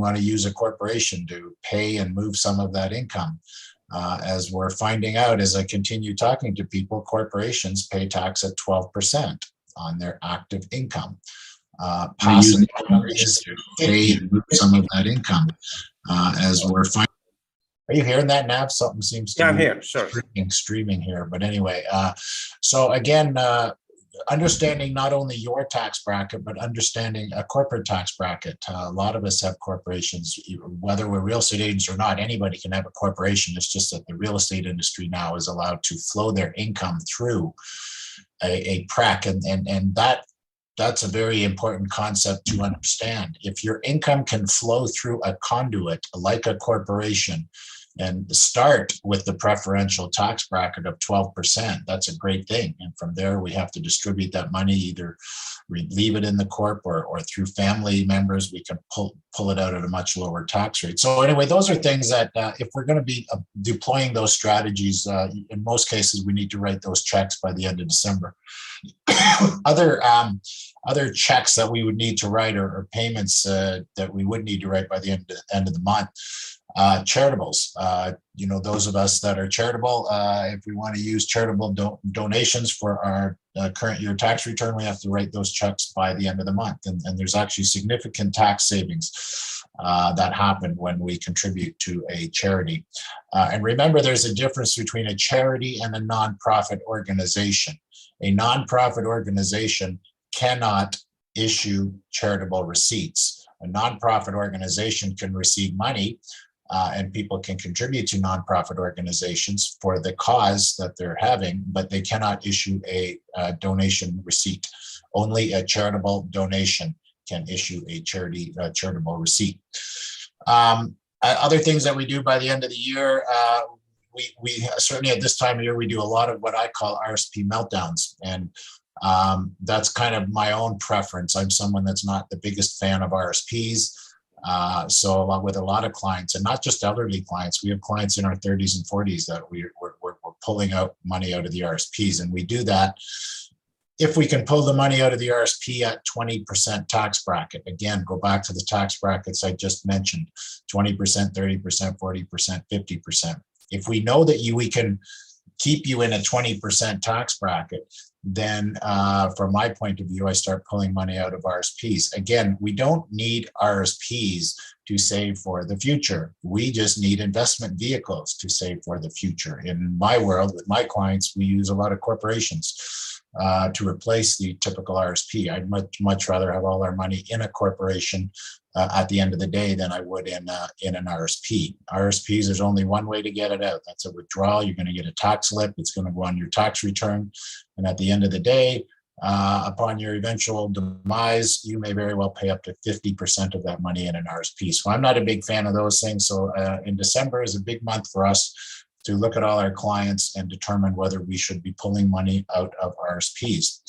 want to use a corporation to pay and move some of that income. As we're finding out, as I continue talking to people, corporations pay tax at 12% on their active income. Passive income is to pay and move some of that income. As we're finding, are you hearing that, Nav? Something seems to Yeah, I'm be here. Sure. streaming here. But anyway, so again, understanding not only your tax bracket, but understanding a corporate tax bracket. A lot of us have corporations, whether we're real estate agents or not, anybody can have a corporation. It's just that the real estate industry now is allowed to flow their income through a PREC, and that's a very important concept to understand. If your income can flow through a conduit like a corporation and start with the preferential tax bracket of 12%, that's a great thing. And from there, we have to distribute that money, either we leave it in the corp or through family members, we can pull it out at a much lower tax rate. So anyway, those are things that if we're going to be deploying those strategies, in most cases, we need to write those checks by the end of December. Other checks that we would need to write or payments that we would need to write by the end of the month. Charitables, those of us that are charitable, if we want to use charitable donations for our current year tax return, we have to write those checks by the end of the month. And there's actually significant tax savings that happen when we contribute to a charity. And remember, there's a difference between a charity and a nonprofit organization. A nonprofit organization cannot issue charitable receipts. A nonprofit organization can receive money and people can contribute to nonprofit organizations for the cause that they're having, but they cannot issue a donation receipt. Only a charitable donation can issue a charitable receipt. Other things that we do by the end of the year, we certainly at this time of year, we do a lot of what I call RSP meltdowns. And that's kind of my own preference. I'm someone that's not the biggest fan of RSPs. So with a lot of clients, and not just elderly clients, we have clients in our 30s and 40s that we're pulling out money out of the RSPs. And we do that if we can pull the money out of the RSP at 20% tax bracket. Again, go back to the tax brackets I just mentioned, 20%, 30%, 40%, 50%. If we know that we can keep you in a 20% tax bracket, then from my point of view, I start pulling money out of RSPs. Again, we don't need RSPs to save for the future. We just need investment vehicles to save for the future. In my world, with my clients, we use a lot of corporations to replace the typical RSP. I'd much rather have all our money in a corporation at the end of the day than I would in an RSP. RSPs, there's only one way to get it out. That's a withdrawal. You're going to get a tax slip. It's going to go on your tax return. And at the end of the day, upon your eventual demise, you may very well pay up to 50% of that money in an RSP. So I'm not a big fan of those things. So in December is a big month for us to look at all our clients and determine whether we should be pulling money out of RSPs.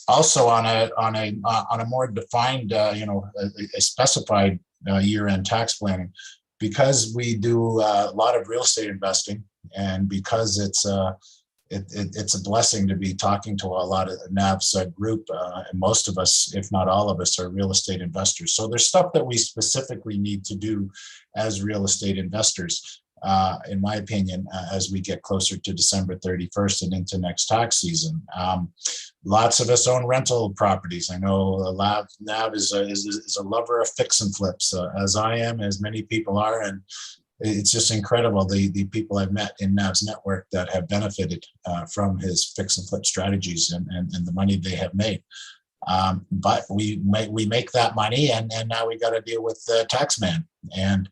Also, on a more defined, a specified year-end tax planning, because we do a lot of real estate investing, and because it's a blessing to be talking to a lot of NAV's group, and most of us, if not all of us, are real estate investors. So there's stuff that we specifically need to do as real estate investors. In my opinion, as we get closer to December 31st and into next tax season. Lots of us own rental properties. I know Nav is a lover of fix and flips, as I am, as many people are, and it's just incredible the people I've met in Nav's network that have benefited from his fix and flip strategies and the money they have made. But we make that money, and now we got to deal with the tax man. And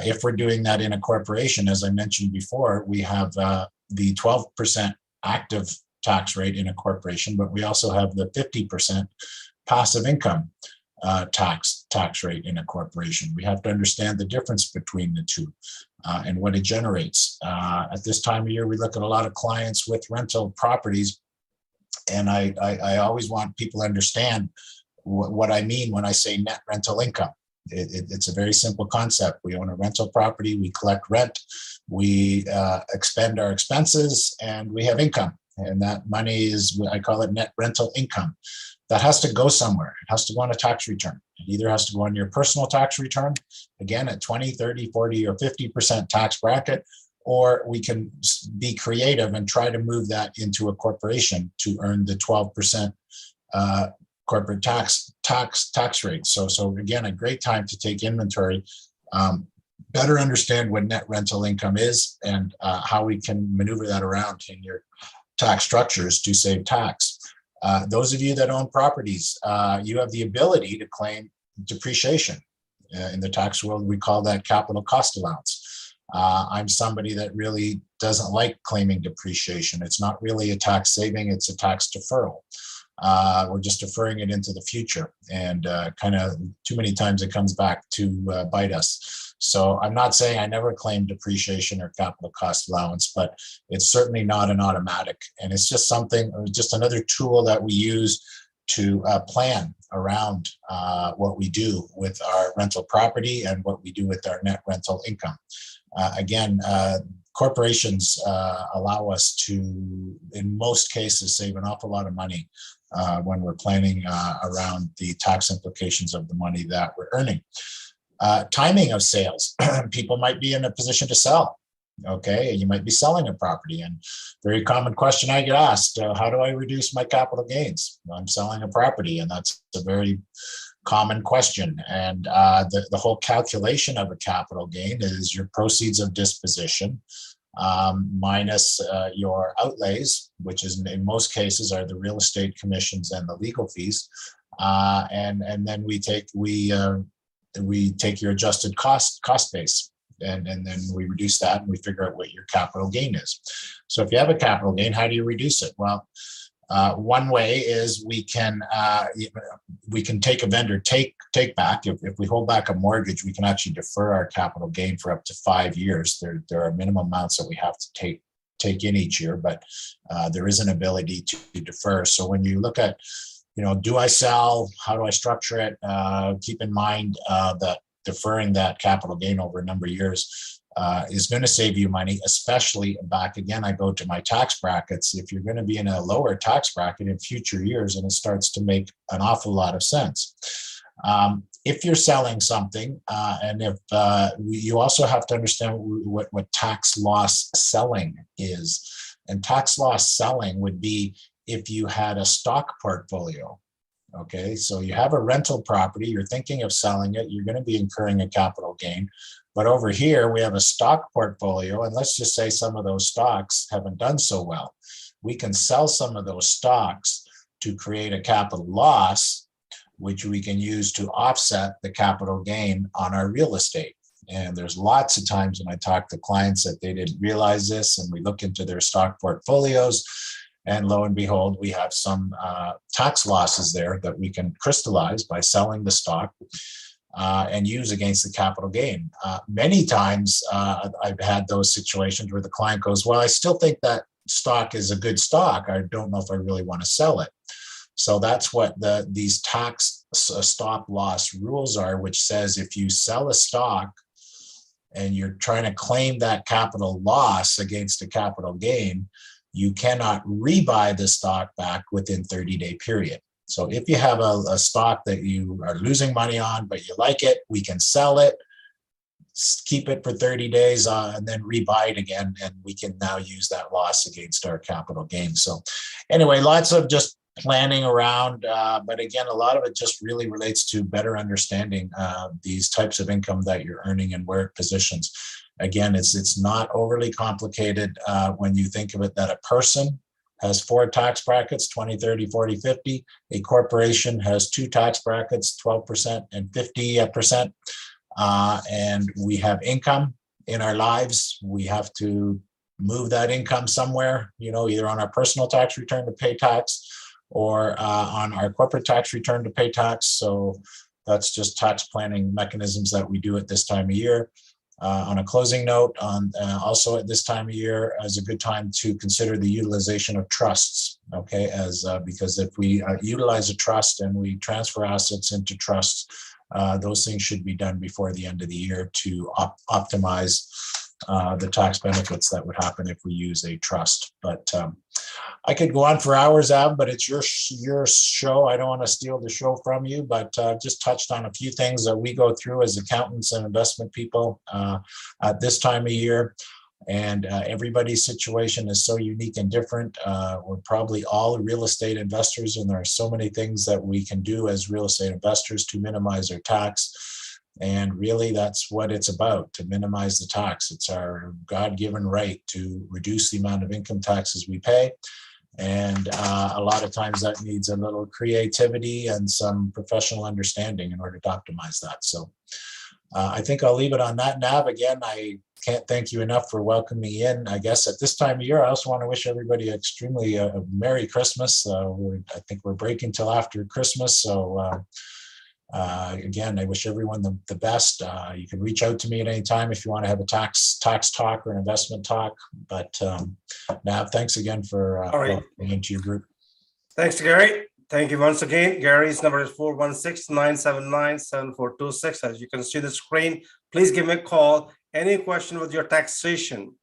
if we're doing that in a corporation, as I mentioned before, we have the 12% active tax rate in a corporation, but we also have the 50% passive income tax rate in a corporation. We have to understand the difference between the two and what it generates. At this time of year, we look at a lot of clients with rental properties, and I always want people to understand what I mean when I say net rental income. It's a very simple concept. We own a rental property, we collect rent, we expend our expenses, and we have income. And that money is, I call it net rental income. that has to go somewhere. It has to go on a tax return. It either has to go on your personal tax return, again at 20, 30, 40, or 50% tax bracket, or we can be creative and try to move that into a corporation to earn the 12% corporate tax rate. So again, a great time to take inventory, better understand what net rental income is, and how we can maneuver that around in your tax structures to save tax. Those of you that own properties, you have the ability to claim depreciation. In the tax world, we call that capital cost allowance. I'm somebody that really doesn't like claiming depreciation. It's not really a tax saving, it's a tax deferral. We're just deferring it into the future, and kind of too many times it comes back to bite us. So I'm not saying I never claim depreciation or capital cost allowance, but it's certainly not an automatic. And it's just just another tool that we use to plan around what we do with our rental property and what we do with our net rental income. Again, corporations allow us to, in most cases, save an awful lot of money when we're planning around the tax implications of the money that we're earning. Timing of sales. People might be in a position to sell. Okay, you might be selling a property, and very common question I get asked, how do I reduce my capital gains? I'm selling a property, and that's a very common question. And the whole calculation of a capital gain is your proceeds of disposition minus your outlays, which is in most cases are the real estate commissions and the legal fees, and then we take your adjusted cost base, and then we reduce that, and we figure out what your capital gain is. So if you have a capital gain, how do you reduce it? Well, one way is we can take a vendor take back. If we hold back a mortgage, we can actually defer our capital gain for up to 5 years. There are minimum amounts that we have to take in each year, but there is an ability to defer. So when you look at, do I sell? How do I structure it? Keep in mind that deferring that capital gain over a number of years is going to save you money, especially back again. I go to my tax brackets. If you're going to be in a lower tax bracket in future years, and it starts to make an awful lot of sense. If you're selling something, and if you also have to understand what tax loss selling is, and tax loss selling would be if you had a stock portfolio. Okay, so you have a rental property, you're thinking of selling it, you're going to be incurring a capital gain. But over here, we have a stock portfolio, and let's just say some of those stocks haven't done so well. We can sell some of those stocks to create a capital loss, which we can use to offset the capital gain on our real estate. And there's lots of times when I talk to clients that they didn't realize this, and we look into their stock portfolios, and lo and behold, we have some tax losses there that we can crystallize by selling the stock and use against the capital gain. Many times I've had those situations where the client goes, well, I still think that stock is a good stock. I don't know if I really want to sell it. So that's what these tax stop loss rules are, which says if you sell a stock and you're trying to claim that capital loss against a capital gain, you cannot rebuy the stock back within 30-day period. So if you have a stock that you are losing money on, but you like it, we can sell it, keep it for 30 days, and then rebuy it again, and we can now use that loss against our capital gain. So anyway, lots of just planning around, but again, a lot of it just really relates to better understanding these types of income that you're earning and where it positions. Again, it's not overly complicated when you think of it that a person has 4 tax brackets, 20, 30, 40, 50. A corporation has 2 tax brackets, 12% and 50%. And we have income in our lives. We have to move that income somewhere, either on our personal tax return to pay tax or on our corporate tax return to pay tax. So that's just tax planning mechanisms that we do at this time of year. On a closing note, also at this time of year is a good time to consider the utilization of trusts, okay, because if we utilize a trust and we transfer assets into trusts, those things should be done before the end of the year to optimize the tax benefits that would happen if we use a trust. But I could go on for hours, Ab, but it's your show. I don't want to steal the show from you, but just touched on a few things that we go through as accountants and investment people at this time of year. And everybody's situation is so unique and different. We're probably all real estate investors, and there are so many things that we can do as real estate investors to minimize our tax. And really, that's what it's about, to minimize the tax. It's our God-given right to reduce the amount of income taxes we pay. And a lot of times that needs a little creativity and some professional understanding in order to optimize that. So I think I'll leave it on that. Nav, again, I can't thank you enough for welcoming me in. I guess at this time of year, I also want to wish everybody extremely a Merry Christmas. I think we're breaking till after Christmas. So again, I wish everyone the best. You can reach out to me at any time if you want to have a tax talk or an investment talk. But Nav, thanks again for welcoming into your group. Thanks, Gary. Thank you once again. Gary's number is 416-979-7426. As you can see the screen, please give me a call. Any question with your taxation.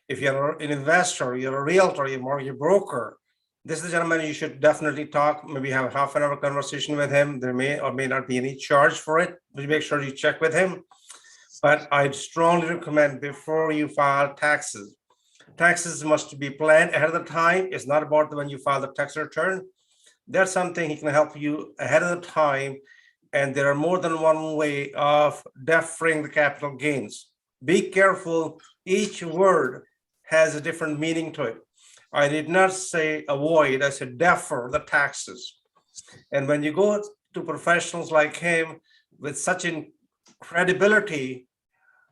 If you're an investor, you're a realtor, you're a mortgage broker, this is the gentleman you should definitely talk, maybe have a half an hour conversation with him. There may or may not be any charge for it, but make sure you check with him. But I'd strongly recommend before you file taxes, taxes must be planned ahead of the time. It's not about when you file the tax return. That's something he can help you ahead of the time. And there are more than one way of deferring the capital gains. Be careful. Each word has a different meaning to it. I did not say avoid, I said defer the taxes. And when you go to professionals like him with such credibility,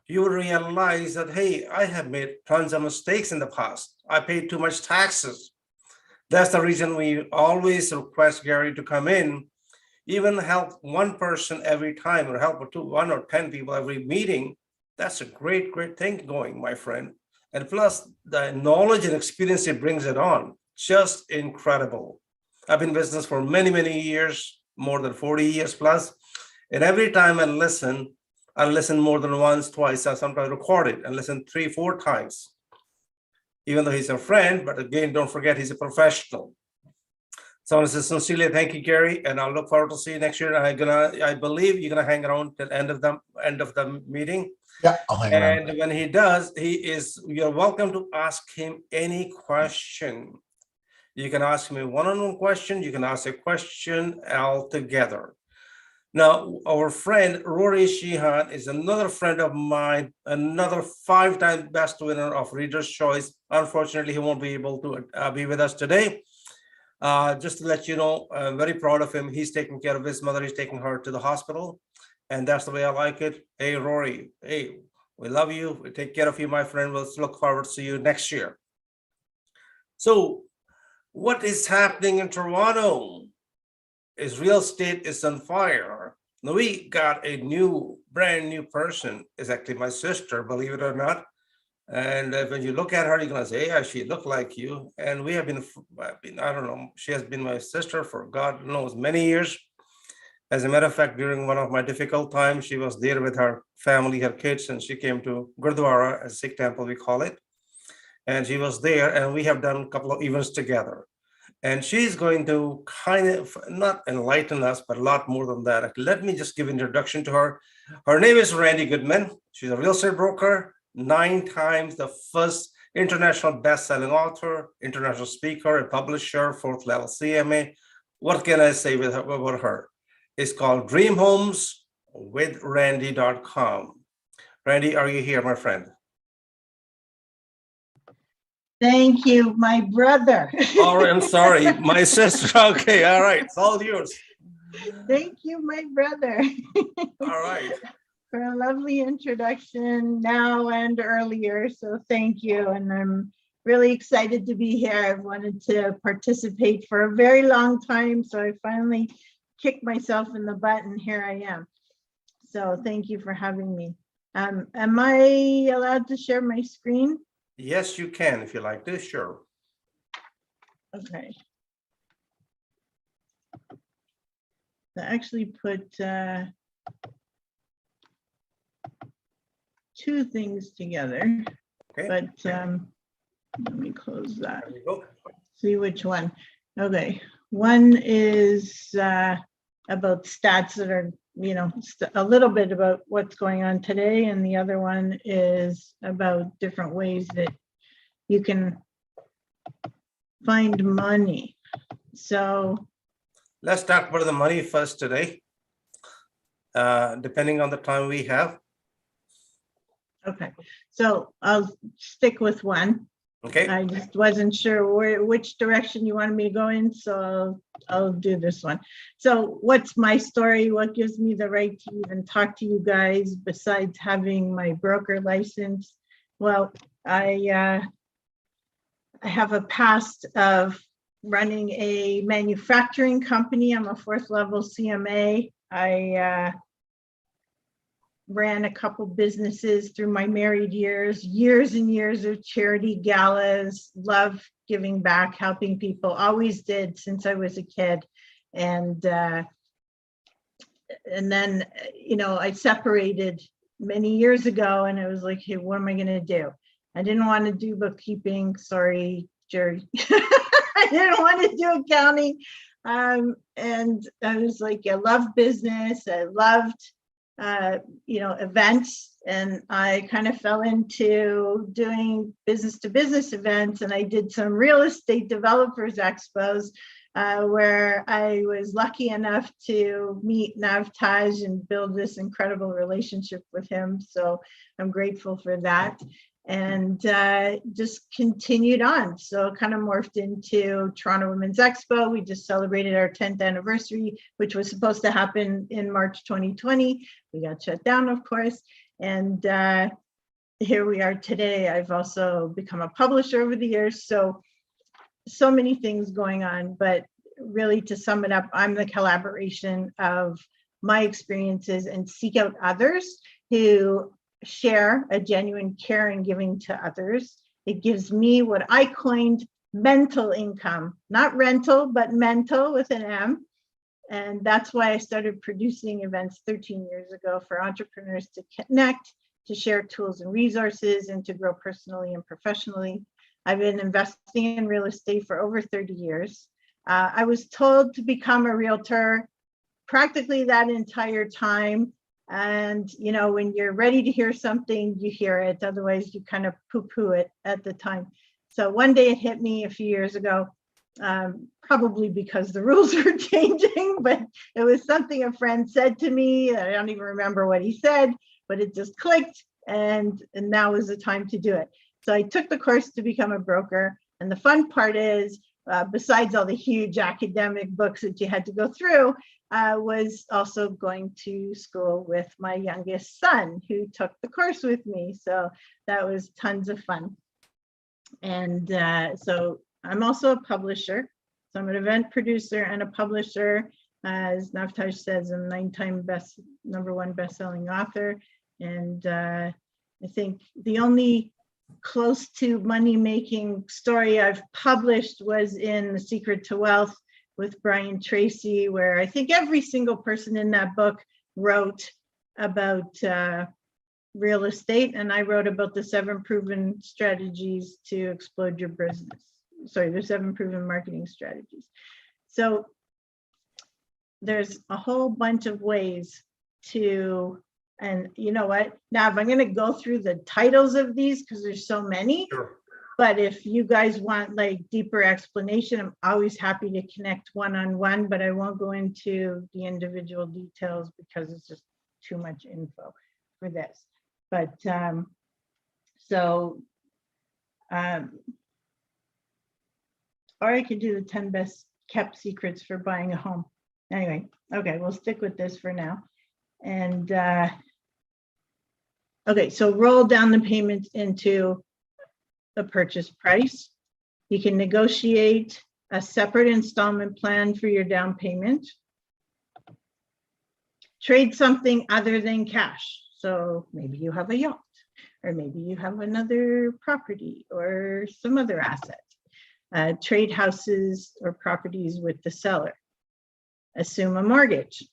you will realize that, hey, I have made tons of mistakes in the past. I paid too much taxes. That's the reason we always request Gary to come in, even help one person every time, or help 1 or 10 people every meeting. That's a great thing going, my friend. And plus the knowledge and experience it brings it on, just incredible. I've been in business for many years, more than 40 years plus. And every time I listen more than once, twice, I sometimes record it and listen 3, 4 times. Even though he's a friend, but again, don't forget he's a professional. So I want to say sincerely thank you, Gary, and I'll look forward to see you next year. I believe you're gonna hang around till end of the meeting. Yeah, I'll hang around. And when he does, you're welcome to ask him any question. You can ask me a one-on-one question. You can ask a question altogether. Now, our friend Rory Sheehan is another friend of mine, another 5-time best winner of Reader's Choice. Unfortunately, he won't be able to be with us today. Just to let you know, I'm very proud of him. He's taking care of his mother. He's taking her to the hospital. And that's the way I like it. Hey, Rory, hey, we love you. We take care of you, my friend. We'll look forward to see you next year. So what is happening in Toronto? Is real estate is on fire. Now we got a brand new person. It's actually my sister, believe it or not. And when you look at her, you're gonna say, yeah, she looked like you. And we have been, I don't know, she has been my sister for God knows many years. As a matter of fact, during one of my difficult times, she was there with her family, her kids, and she came to Gurdwara, a Sikh temple, we call it. And she was there, and we have done a couple of events together. And she's going to kind of not enlighten us, but a lot more than that. Let me just give an introduction to her. Her name is Randy Goodman. She's a real estate broker, 9 times the first international best-selling author, international speaker, a publisher, 4th level CMA. What can I say about her? It's called dreamhomeswithrandy.com. Randy, are you here, my friend? Thank you, my brother. Oh, I'm sorry, my sister. Okay, all right, it's all yours. Thank you, my brother. All right. For a lovely introduction now and earlier, so thank you. And I'm really excited to be here. I've wanted to participate for a very long time, so I finally kicked myself in the butt and here I am. So thank you for having me. Am I allowed to share my screen? Yes, you can if you like to, sure. Okay. I actually put two things together, Okay, but let me close that. there you go. See which one. Okay, one is about stats that are, a little bit about what's going on today, and the other one is about different ways that you can find money. So Let's talk about the money first today. Depending on the time we have. okay, so I'll stick with one. Okay, I just wasn't sure which direction you wanted me to go in, so I'll do this one. So what's my story? What gives me the right to even talk to you guys besides having my broker license? Well, I have a past of running a manufacturing company. I'm a 4th level CMA. I ran a couple businesses through my married years and years of charity galas, love giving back, helping people, always did since I was a kid. And then, I separated many years ago, and I was like, hey, what am I going to do? I didn't want to do bookkeeping. Sorry, Jerry. I didn't want to do accounting. And I was like, I love business. I loved events, and I kind of fell into doing business to business events, and I did some real estate developers expos where I was lucky enough to meet Navtaj and build this incredible relationship with him. So I'm grateful for that. And just continued on. So kind of morphed into Toronto Women's Expo. We just celebrated our 10th anniversary, which was supposed to happen in March 2020. We got shut down, of course. And here we are today. I've also become a publisher over the years. So many things going on. But really, to sum it up, I'm the collaboration of my experiences and seek out others who share a genuine care and giving to others. It gives me what I coined mental income, not rental, but mental with an M. And that's why I started producing events 13 years ago for entrepreneurs to connect, to share tools and resources, and to grow personally and professionally. I've been investing in real estate for over 30 years. I was told to become a realtor practically that entire time. And, when you're ready to hear something, you hear it. Otherwise, you kind of poo-poo it at the time. So one day it hit me a few years ago, probably because the rules were changing, but it was something a friend said to me. I don't even remember what he said, but it just clicked, and now is the time to do it. So I took the course to become a broker. And the fun part is, besides all the huge academic books that you had to go through, was also going to school with my youngest son, who took the course with me. So that was tons of fun. And so I'm also a publisher. So I'm an event producer and a publisher. As Navtaj says, I'm a 9-time #1 best-selling author. And I think the only close to money-making story I've published was in The Secret to Wealth with Brian Tracy, where I think every single person in that book wrote about real estate, and I wrote about the 7 proven strategies to explode your business. Sorry, the 7 proven marketing strategies. So there's a whole bunch of ways to, and you know what, now if I'm going to go through the titles of these, because there's so many. sure. But if you guys want like deeper explanation, I'm always happy to connect one-on-one, but I won't go into the individual details because it's just too much info for this. But or I could do the 10 best kept secrets for buying a home. Anyway, okay, we'll stick with this for now. And okay, so roll down the payments into the purchase price. You can negotiate a separate installment plan for your down payment. Trade something other than cash. So maybe you have a yacht, or maybe you have another property or some other asset. Trade houses or properties with the seller. Assume a mortgage.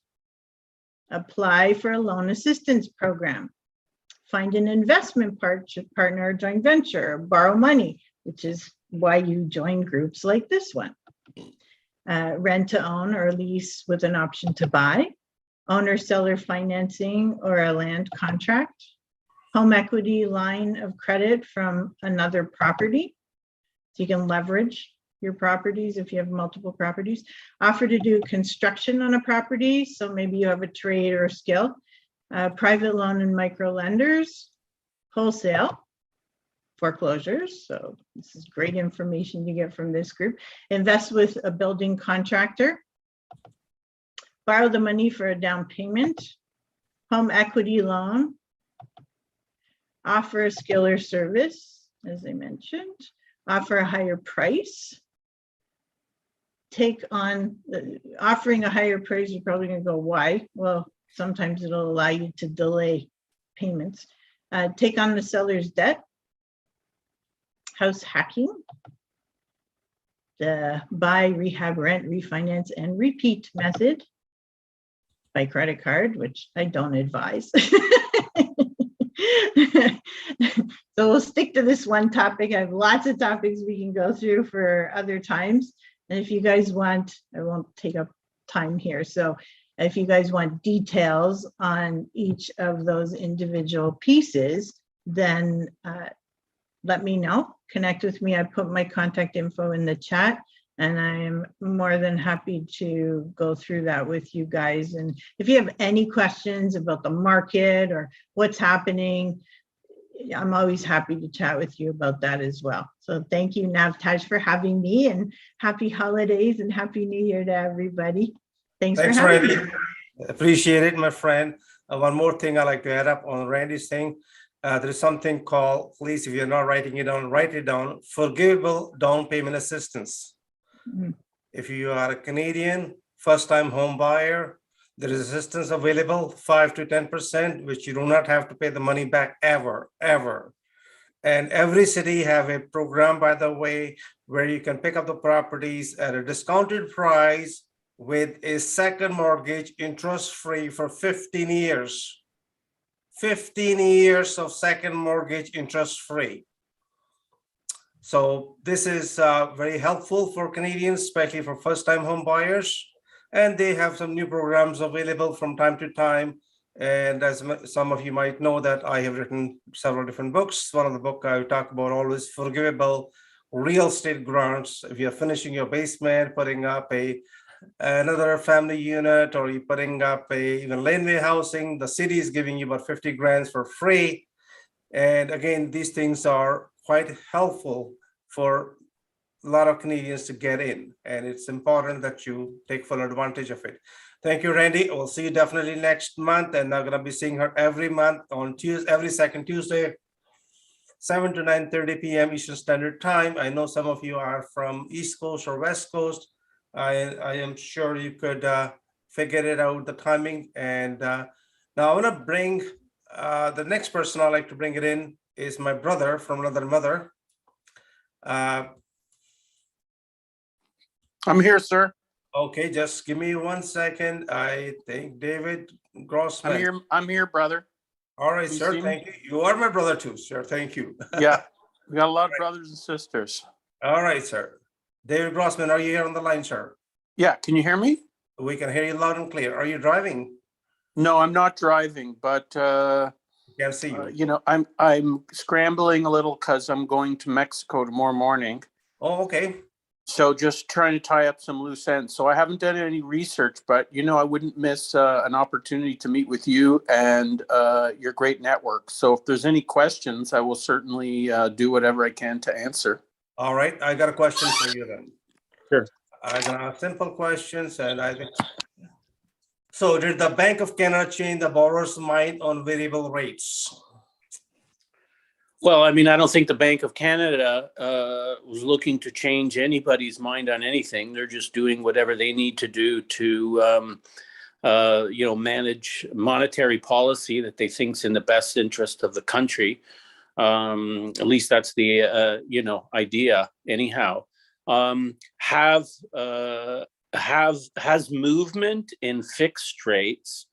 Apply for a loan assistance program. find an investment partner or joint venture, borrow money, which is why you join groups like this one. Rent to own or lease with an option to buy, owner-seller financing or a land contract, home equity line of credit from another property. So you can leverage your properties if you have multiple properties. Offer to do construction on a property. So maybe you have a trade or a skill. Private loan and micro lenders, wholesale, foreclosures. So this is great information you get from this group. Invest with a building contractor. Borrow the money for a down payment. Home equity loan. Offer a skill or service, as I mentioned. Offer a higher price. Take on, offering a higher price, you're probably going to go, why? Well, sometimes it'll allow you to delay payments. Take on the seller's debt. House hacking. The buy, rehab, rent, refinance, and repeat method by credit card, which I don't advise. So we'll stick to this one topic. I have lots of topics we can go through for other times. And if you guys want, I won't take up time here. So if you guys want details on each of those individual pieces, then let me know. Connect with me. I put my contact info in the chat, and I am more than happy to go through that with you guys. And if you have any questions about the market or what's happening, I'm always happy to chat with you about that as well. So thank you, Navtaj, for having me, and happy holidays and happy new year to everybody. Thanks for having Randy. me. Appreciate it, my friend. One more thing I like to add up on Randy's thing. There is something called, please, if you're not writing it down, write it down, forgivable down payment assistance. Mhm. If you are a Canadian first-time home buyer, there is assistance available, 5 to 10%, which you do not have to pay the money back ever. And every city have a program, by the way, where you can pick up the properties at a discounted price with a second mortgage interest-free for 15 years. 15 years of second mortgage interest-free. So this is very helpful for Canadians, especially for first-time home buyers. And they have some new programs available from time to time. And as some of you might know, that I have written several different books. One of the books I talk about always forgivable real estate grants. If you're finishing your basement, putting up another family unit, or you're putting up even laneway housing, the city is giving you about 50 grants for free. And again, these things are quite helpful for a lot of Canadians to get in, and it's important that you take full advantage of it. Thank you, Randy. We'll see you definitely next month, and I'm going to be seeing her every month on Tuesday, every second Tuesday, 7 to 9:30 p.m. Eastern Standard Time. I know some of you are from East Coast or West Coast. I am sure you could figure it out, the timing. And now I want to bring the next person I'd like to bring it in is my brother from another mother. I'm here, sir. Okay, just give me 1 second. I think David Grossman. I'm here, brother. All right, You sir. see me? Thank you. You are my brother too, sir. Thank you. Yeah, we got a lot of brothers and sisters. All right, sir. David Grossman, are you here on the line, sir? Yeah, can you hear me? We can hear you loud and clear. Are you driving? No, I'm not driving, but Can't see you. you know, I'm scrambling a little because I'm going to Mexico tomorrow morning. Oh, okay. So just trying to tie up some loose ends. So I haven't done any research, but you know, I wouldn't miss an opportunity to meet with you and your great network. So if there's any questions, I will certainly do whatever I can to answer. All right. I got a question for you then. Sure. I'm gonna ask simple questions, and I think. So did the Bank of Canada change the borrower's mind on variable rates? Well, I mean, I don't think the Bank of Canada was looking to change anybody's mind on anything. They're just doing whatever they need to do to, manage monetary policy that they think's in the best interest of the country. At least that's the, idea anyhow. Has movement in fixed rates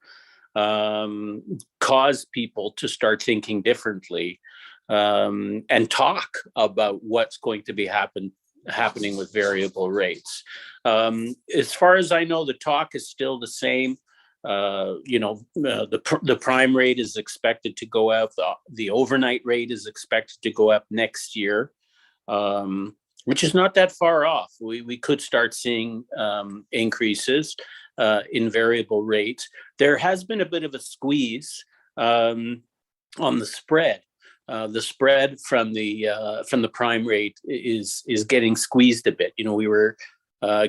cause people to start thinking differently, and talk about what's going to be happening with variable rates. As far as I know, the talk is still the same. The prime rate is expected to go up. The overnight rate is expected to go up next year, which is not that far off. We could start seeing increases in variable rates. There has been a bit of a squeeze on the spread. The spread from the prime rate is getting squeezed a bit. We were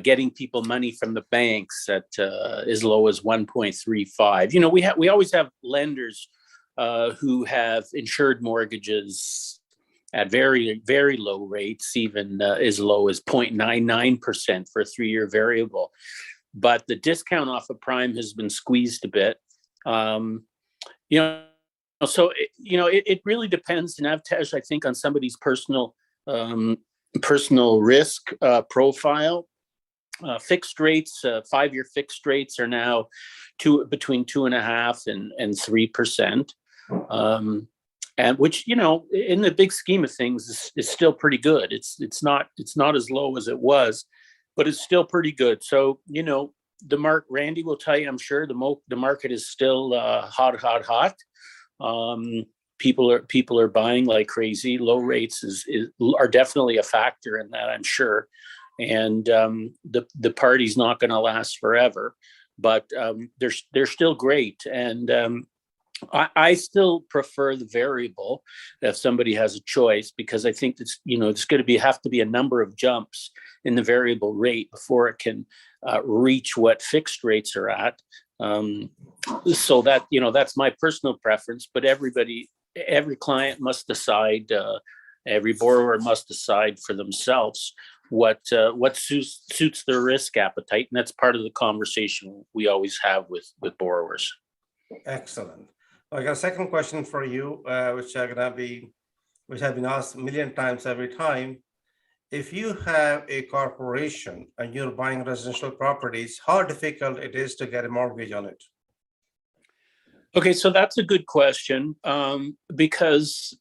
getting people money from the banks at as low as 1.35. We always have lenders who have insured mortgages at very, very low rates, even as low as 0.99% for a 3-year variable. But the discount off of prime has been squeezed a bit. So it really depends, Navtej, I think, on somebody's personal risk profile. Fixed rates, 5-year fixed rates are now between 2.5% and 3%, and which in the big scheme of things is still pretty good. It's not as low as it was, but it's still pretty good. So Randy will tell you, I'm sure the market is still hot. People are buying like crazy. Low rates are definitely a factor in that, I'm sure. And the party's not going to last forever, but they're still great. And I still prefer the variable if somebody has a choice, because I think it's going to have to be a number of jumps in the variable rate before it can reach what fixed rates are at. So that that's my personal preference, but every client must decide. Every borrower must decide for themselves what suits their risk appetite, and that's part of the conversation we always have with borrowers. Excellent. I got a second question for you, which have been asked a million times every time. If you have a corporation and you're buying residential properties, how difficult it is to get a mortgage on it? Okay, so that's a good question, because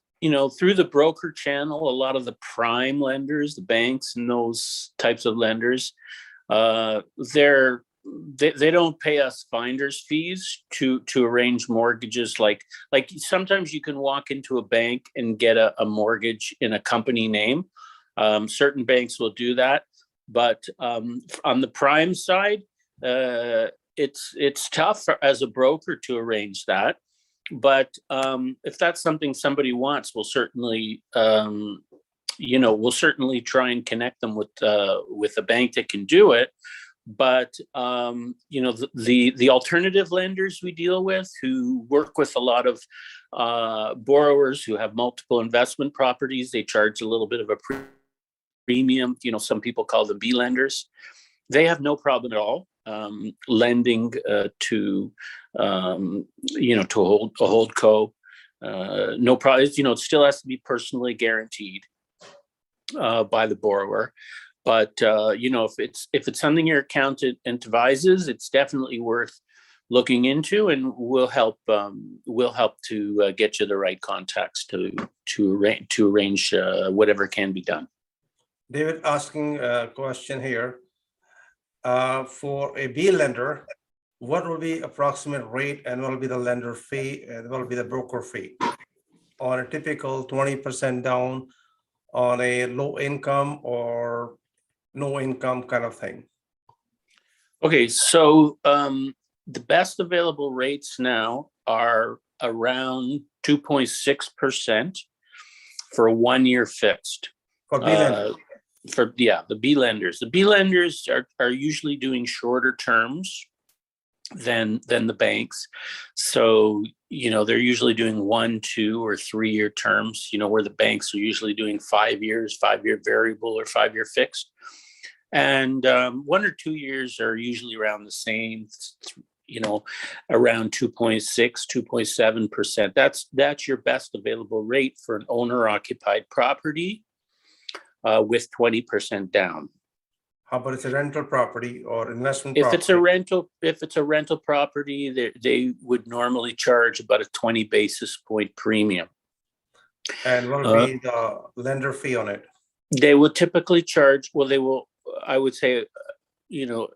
through the broker channel, a lot of the prime lenders, the banks and those types of lenders, they don't pay us finder's fees to arrange mortgages. Like sometimes you can walk into a bank and get a mortgage in a company name. Certain banks will do that, but on the prime side, it's tough as a broker to arrange that. But if that's something somebody wants, we'll certainly try and connect them with a bank that can do it. But the alternative lenders we deal with, who work with a lot of borrowers who have multiple investment properties, they charge a little bit of a premium. Some people call them B lenders. They have no problem at all lending to a hold co. No problem. It still has to be personally guaranteed by the borrower. But if it's something your accountant advises, it's definitely worth looking into, and we'll help to get you the right contacts to arrange whatever can be done. David asking a question here. For a B lender, what will be approximate rate, and what will be the lender fee, and what will be the broker fee on a typical 20% down on a low income or no income kind of thing? Okay, so the best available rates now are around 2.6% for a 1-year fixed. For B lenders. The B lenders. The B lenders are usually doing shorter terms than the banks. So, they're usually doing 1, 2, or 3-year terms, where the banks are usually doing 5 years, 5-year variable or 5-year fixed. And 1 or 2 years are usually around the same, around 2.6, 2.7%. That's your best available rate for an owner occupied property with 20% down. How about it's a rental property or investment If property? it's a rental property, they would normally charge about a 20 basis point premium. And what will be the lender fee on it? They will typically charge, I would say,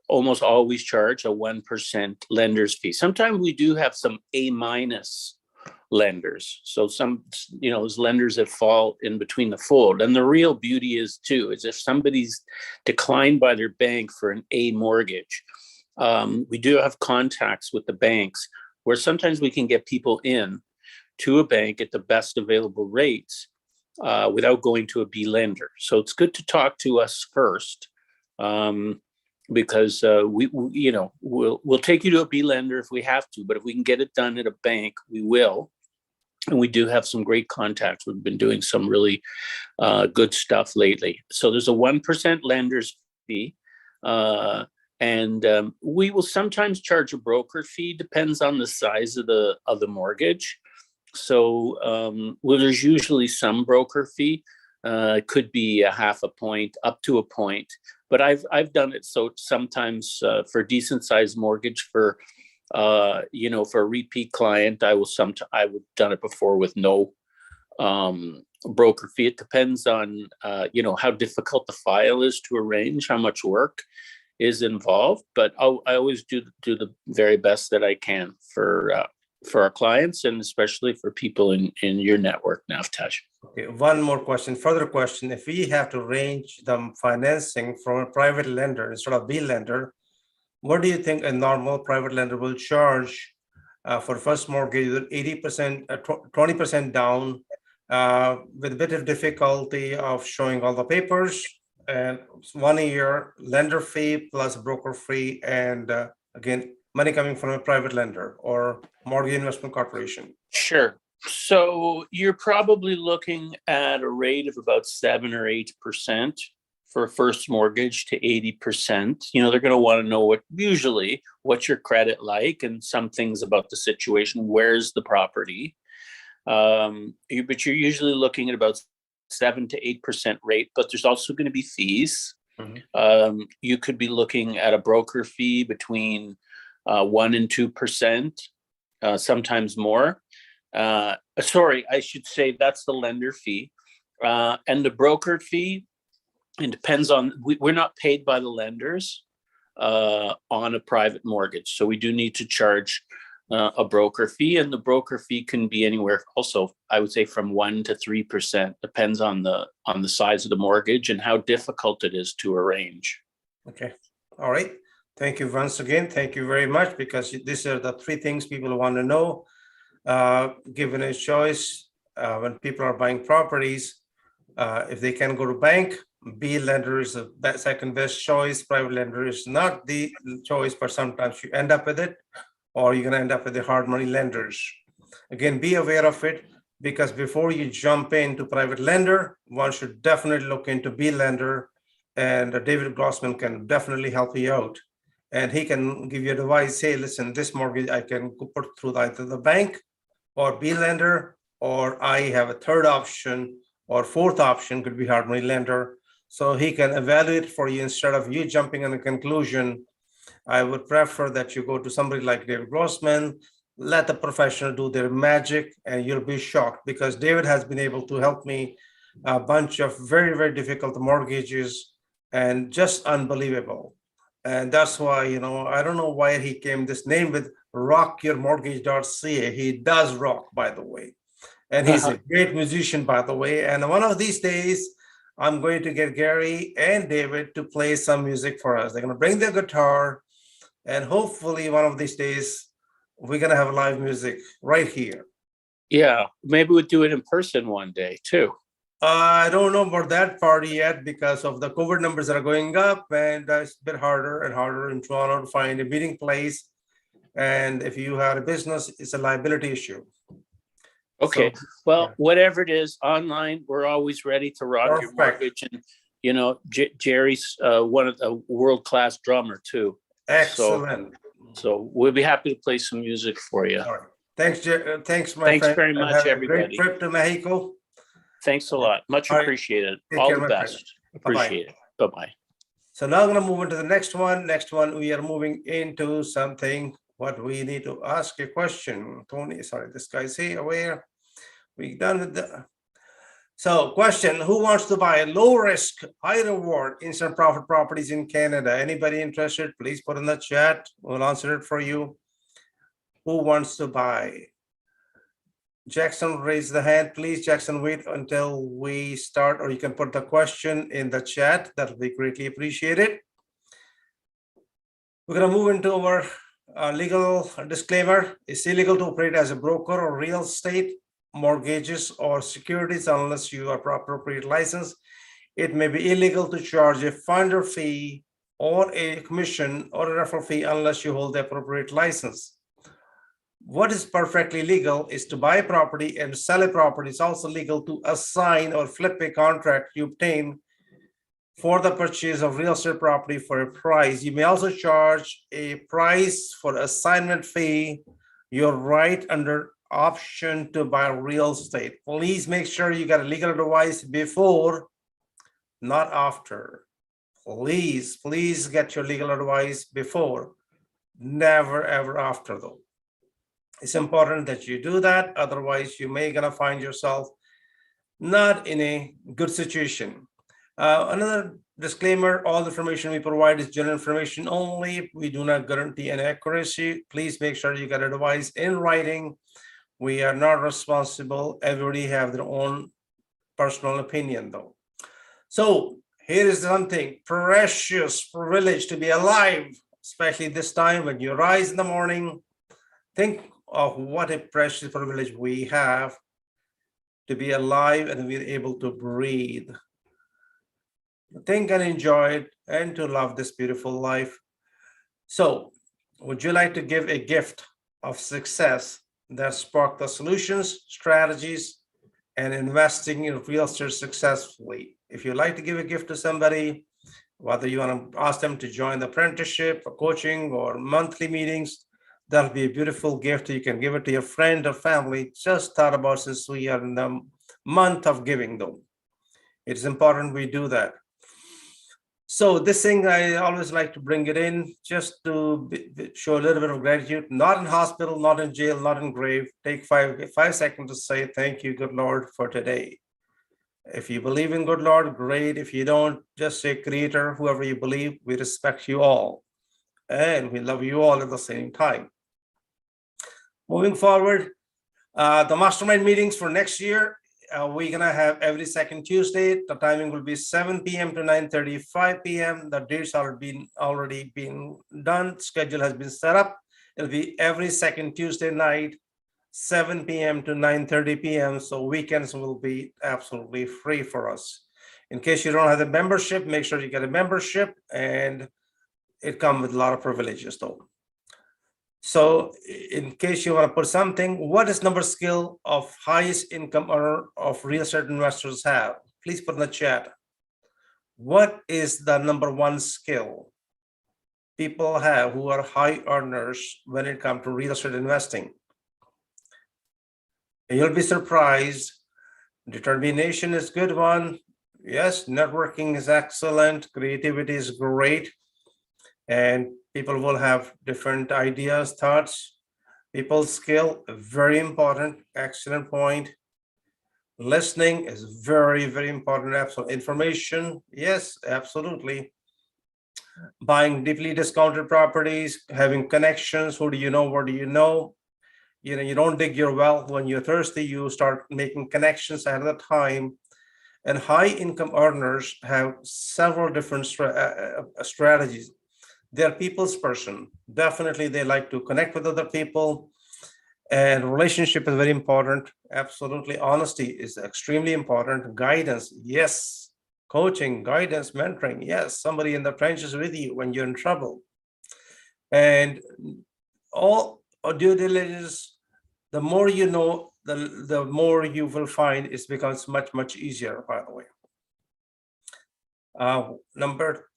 almost always charge a 1% lender's fee. Sometimes we do have some A- lenders. So some, those lenders that fall in between the fold. And the real beauty is if somebody's declined by their bank for an A mortgage, we do have contacts with the banks where sometimes we can get people in to a bank at the best available rates without going to a B lender. So it's good to talk to us first. Because we'll take you to a B lender if we have to, but if we can get it done at a bank, we will. And we do have some great contacts. We've been doing some really good stuff lately. So there's a 1% lender's fee. And we will sometimes charge a broker fee, depends on the size of the mortgage. So there's usually some broker fee. It could be a half a point up to a point, but I've done it. So sometimes for a decent sized mortgage for a repeat client, I've done it before with no broker fee. It depends on how difficult the file is to arrange, how much work is involved, but I always do the very best that I can for our clients, and especially for people in your network, Navtaj. Okay, one more question, further question. If we have to arrange the financing from a private lender instead of B lender, what do you think a normal private lender will charge for first mortgage with 80%, 20% down with a bit of difficulty of showing all the papers, and 1 year lender fee plus broker fee, and again, money coming from a private lender or mortgage investment corporation? Sure. So you're probably looking at a rate of about 7 or 8% for a first mortgage to 80%. They're going to want to know what's your credit like and some things about the situation. Where's the property? But you're usually looking at about 7 to 8% rate, but there's also going to be fees. Mm-hmm. You could be looking at a broker fee between 1 and 2%, sometimes more. Sorry, I should say that's the lender fee. And the broker fee, it depends on, we're not paid by the lenders on a private mortgage. So we do need to charge a broker fee, and the broker fee can be anywhere also, I would say, from 1 to 3%, depends on the size of the mortgage and how difficult it is to arrange. Okay. All right. Thank you once again. Thank you very much, because these are the 3 things people want to know. Given a choice, when people are buying properties, if they can go to bank, B lender is the second best choice. Private lender is not the choice, but sometimes you end up with it, or you're going to end up with the hard money lenders. Again, be aware of it, because before you jump into private lender, one should definitely look into B lender, and David Grossman can definitely help you out. And he can give you advice, say, listen, this mortgage I can put through either the bank or B lender, or I have a third option or fourth option, could be hard money lender. So he can evaluate for you instead of you jumping on a conclusion. I would prefer that you go to somebody like David Grossman, let the professional do their magic, and you'll be shocked, because David has been able to help me a bunch of very, very difficult mortgages, and just unbelievable. And that's why, I don't know why he came this name with rockyourmortgage.ca. He does rock, by the way. And he's a great musician, by the way. And one of these days, I'm going to get Gary and David to play some music for us. They're going to bring their guitar, and hopefully one of these days, we're going to have live music right here. Yeah, maybe we'll do it in person one day too. I don't know about that party yet, because of the COVID numbers that are going up, and it's a bit harder and harder in Toronto to find a meeting place. And if you have a business, it's a liability issue. Okay, so, well, whatever it is, online, we're always ready to rock your mortgage. And, Jerry's one of the world-class drummer too. Excellent. So we'll be happy to play some music for you. All right. Thanks, thanks, my friend. Thanks very much, everybody. Great trip to Mexico. Thanks a lot. Much appreciated. All the best. Appreciate it. Bye-bye. So now I'm going to move into the next one. Next one, we are moving into something what we need to ask a question. Tony, sorry, this guy's here. Where we done with the. So question, who wants to buy low risk, high reward instant profit properties in Canada? Anybody interested? Please put in the chat. We'll answer it for you. Who wants to buy? Jackson, raise the hand, please. Jackson, wait until we start, or you can put the question in the chat. That'll be greatly appreciated. We're going to move into our legal disclaimer. It's illegal to operate as a broker or real estate, mortgages, or securities unless you are appropriate license. It may be illegal to charge a finder fee or a commission or a referral fee unless you hold the appropriate license. What is perfectly legal is to buy a property and sell a property. It's also legal to assign or flip a contract you obtain for the purchase of real estate property for a price. You may also charge a price for assignment fee. You're right under option to buy real estate. Please make sure you get a legal advice before, not after. Please get your legal advice before, never ever after though. It's important that you do that. Otherwise, you may gonna find yourself not in a good situation. Another disclaimer, all the information we provide is general information only. We do not guarantee any accuracy. Please make sure you get advice in writing. We are not responsible. Everybody have their own personal opinion though. So here is something precious privilege to be alive, especially this time when you rise in the morning. Think of what a precious privilege we have to be alive and we're able to breathe. Think and enjoy it and to love this beautiful life. So, would you like to give a gift of success that spark the solutions, strategies, and investing in real estate successfully? If you'd like to give a gift to somebody, whether you want to ask them to join the apprenticeship or coaching or monthly meetings, that'll be a beautiful gift. You can give it to your friend or family. Just thought about since we are in the month of giving though. It's important we do that. So this thing, I always like to bring it in just to show a little bit of gratitude, not in hospital, not in jail, not in grave. Take five seconds to say, thank you, good Lord, for today. If you believe in good Lord, great. If you don't, just say creator, whoever you believe, we respect you all. And we love you all at the same time. Moving forward, the mastermind meetings for next year, we're gonna have every second Tuesday. The timing will be 7 p.m. to 9:35 p.m. The dates are already been done. Schedule has been set up. It'll be every second Tuesday night, 7 p.m. to 9:30 p.m. So weekends will be absolutely free for us. In case you don't have the membership, make sure you get a membership, and it comes with a lot of privileges though. So in case you want to put something, what is number skill of highest income earner of real estate investors have? Please put in the chat. What is the number one skill people have who are high earners when it comes to real estate investing? And you'll be surprised. Determination is a good one. Yes, networking is excellent. Creativity is great. And people will have different ideas, thoughts. People's skill, very important, excellent point. Listening is very, very important. Absolute information, yes, absolutely. Buying deeply discounted properties, having connections. Who do you know? What do you know? You don't dig your well when you're thirsty. You start making connections ahead of the time. And high income earners have several different strategies. They're people's person. Definitely, they like to connect with other people, and relationship is very important. Absolutely, honesty is extremely important. Guidance, yes. Coaching, guidance, mentoring, yes. Somebody in the trenches with you when you're in trouble. And all due diligence, the more you know, the more you will find it becomes much, much easier, by the way. Number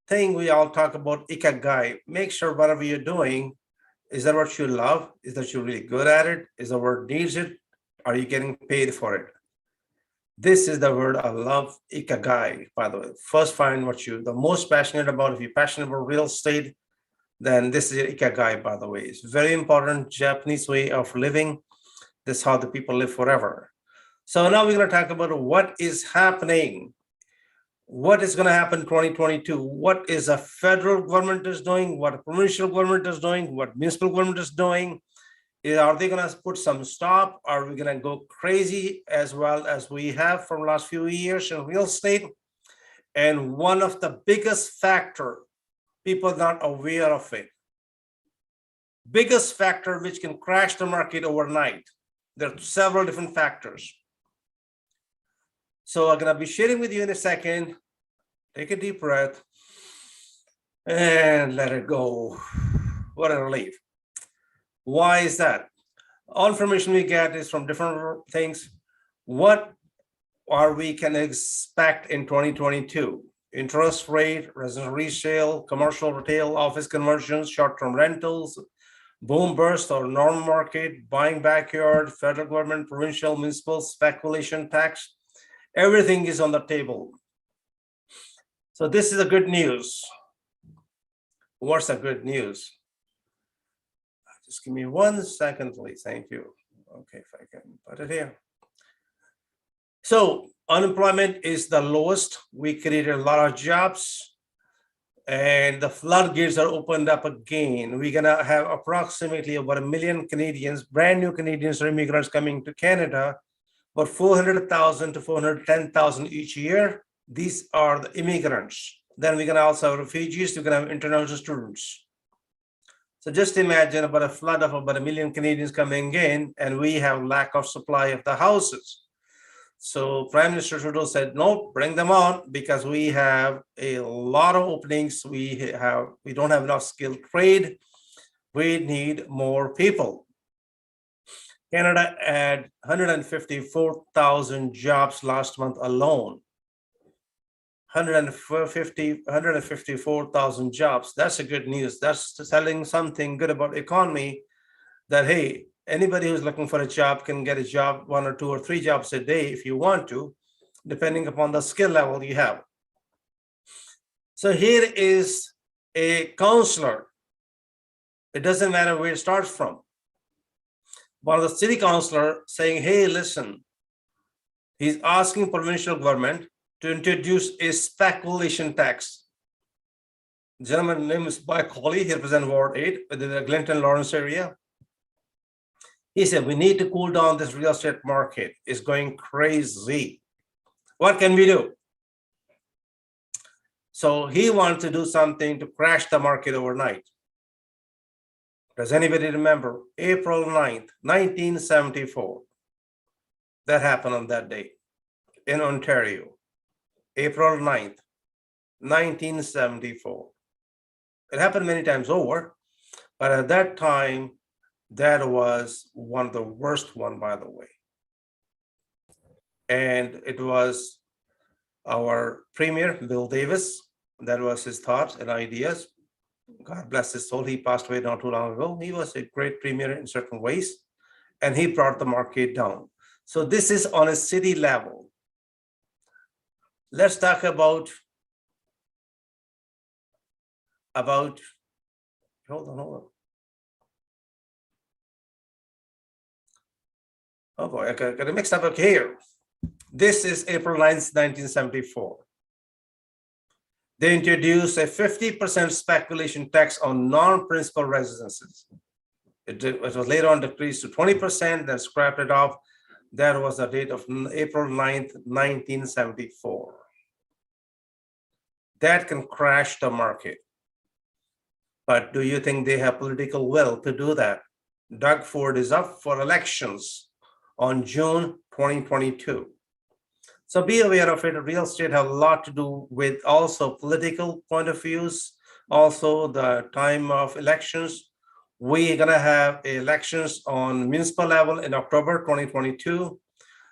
thing we all talk about, ikigai. Make sure whatever you're doing, is that what you love? Is that you're really good at it? Is the work needs it? Are you getting paid for it? This is the word I love, ikagai, by the way. First, find what you're the most passionate about. If you're passionate about real estate, then this is your ikagai, by the way. It's very important Japanese way of living. This is how the people live forever. So now we're going to talk about what is happening. What is going to happen in 2022? What is the federal government is doing? What the provincial government is doing? What municipal government is doing? Are they going to put some stop? Are we going to go crazy as well as we have from last few years in real estate? And one of the biggest factor, people are not aware of it. Biggest factor which can crash the market overnight. There are several different factors. So I'm going to be sharing with you in a second. Take a deep breath and let it go. What a relief. Why is that? All information we get is from different things. What are we can expect in 2022? Interest rate, residential resale, commercial retail, office conversions, short-term rentals, boom burst or normal market, buying backyard, federal government, provincial, municipal, speculation tax. Everything is on the table. So this is the good news. What's the good news? Just give me 1 second, please. Thank you. Okay, if I can put it here. So unemployment is the lowest. We created a lot of jobs and the floodgates are opened up again. We're gonna have approximately about 1 million Canadians, brand new Canadians or immigrants coming to Canada, about 400,000 to 410,000 each year. These are the immigrants. Then we're gonna also have refugees, we're gonna have international students. So just imagine about a flood of about 1 million Canadians coming in, and we have lack of supply of the houses. So Prime Minister Trudeau said, no, bring them on because we have a lot of openings. We don't have enough skilled trade. We need more people. Canada had 154,000 jobs last month alone. 154,000 jobs. That's a good news. That's telling something good about the economy that, hey, anybody who's looking for a job can get a job, 1 or 2 or 3 jobs a day if you want to, depending upon the skill level you have. So here is a counselor. It doesn't matter where it starts from. One of the city councilor saying, hey, listen, he's asking provincial government to introduce a speculation tax. The gentleman's name is Mike Hawley. He represents Ward 8 within the Glenton Lawrence area. He said, we need to cool down this real estate market. It's going crazy. What can we do? So he wants to do something to crash the market overnight. Does anybody remember April 9th, 1974? That happened on that day in Ontario. April 9th, 1974. It happened many times over, but at that time, that was one of the worst one, by the way. And it was our Premier, Bill Davis. That was his thoughts and ideas. God bless his soul. He passed away not too long ago. He was a great Premier in certain ways, and he brought the market down. So this is on a city level. Let's talk about hold on. Oh boy, I got it mixed up up here. This is April 9th, 1974. They introduced a 50% speculation tax on non-principal residences. It was later on decreased to 20%, then scrapped it off. That was the date of April 9th, 1974. That can crash the market. But do you think they have political will to do that? Doug Ford is up for elections on June 2022. So be aware of it. Real estate have a lot to do with also political point of views, also the time of elections. We're gonna have elections on municipal level in October 2022.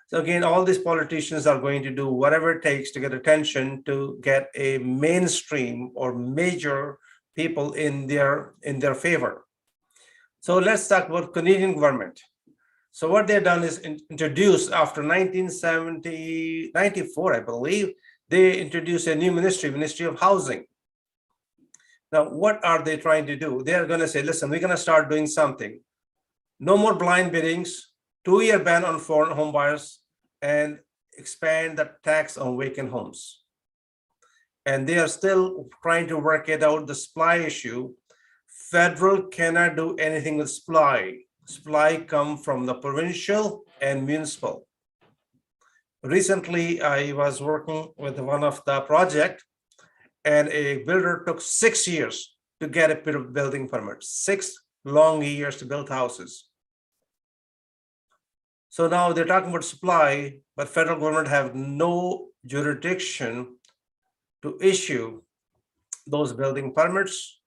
So again, all these politicians are going to do whatever it takes to get attention to get a mainstream or major people in their favor. So let's talk about Canadian government. So what they've done is introduce after 94, I believe, they introduced a new Ministry of Housing. Now, what are they trying to do? They're going to say, listen, we're going to start doing something. No more blind biddings, 2-year ban on foreign home buyers, and expand the tax on vacant homes. And they are still trying to work it out, the supply issue. Federal cannot do anything with supply. Supply come from the provincial and municipal. Recently, I was working with one of the project, and a builder took 6 years to get a building permit. 6 long years to build houses. So now they're talking about supply, but federal government have no jurisdiction to issue those building permits.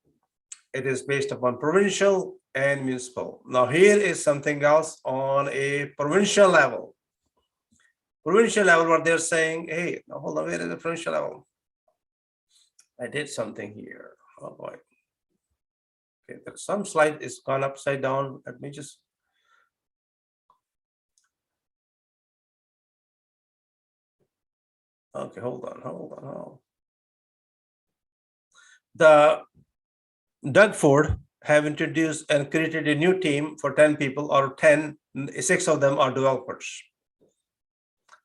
It is based upon provincial and municipal. Now here is something else on a provincial level. Provincial level, what they're saying, hey, now hold on, where is the provincial level? I did something here. Oh boy. Okay, there's some slide is gone upside down. Let me just. Okay, hold on. The Doug Ford have introduced and created a new team for 10 people, or 6 of them are developers.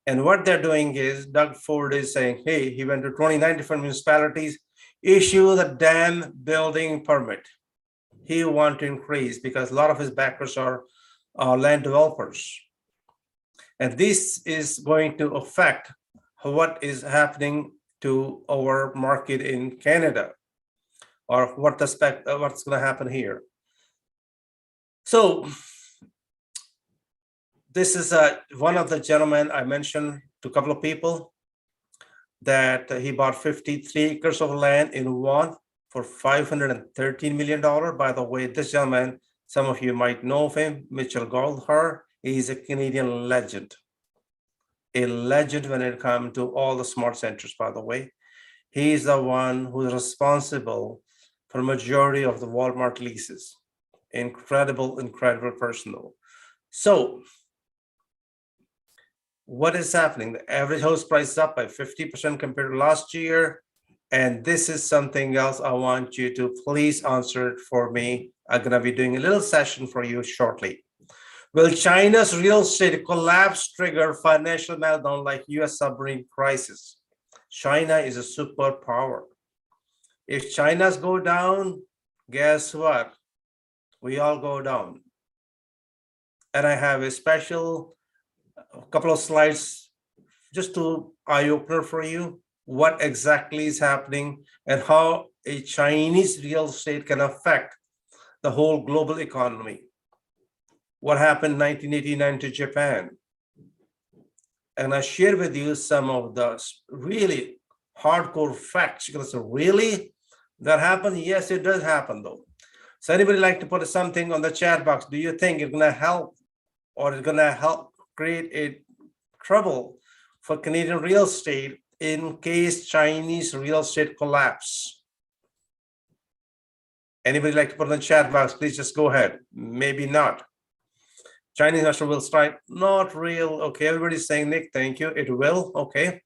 And what they're doing is Doug Ford is saying, hey, he went to 29 different municipalities, issue the damn building permit. He want to increase because a lot of his backers are land developers. And this is going to affect what is happening to our market in Canada, or what's going to happen here. So this is one of the gentlemen I mentioned to a couple of people that he bought 53 acres of land in Vaughan for $513 million. By the way, this gentleman, some of you might know of him, Mitchell Goldhar. He's a Canadian legend. A legend when it comes to all the smart centers, by the way. He's the one who's responsible for majority of the Walmart leases. Incredible person though. So what is happening? The average house price is up by 50% compared to last year. And this is something else I want you to please answer it for me. I'm going to be doing a little session for you shortly. Will China's real estate collapse trigger financial meltdown like US submarine crisis? China is a superpower. If China's go down, guess what? We all go down. And I have a special couple of slides just to eye-opener for you, what exactly is happening and how a Chinese real estate can affect the whole global economy. What happened in 1989 to Japan. And I share with you some of the really hardcore facts. You're gonna say, really? That happened? Yes, it does happen though. So anybody like to put something on the chat box? Do you think it's gonna help, or it's gonna help create a trouble for Canadian real estate in case Chinese real estate collapse? Anybody like to put in the chat box? Please just go ahead. Maybe not. Chinese national will strike, not real. Okay, everybody's saying, Nick, thank you. It will. Okay.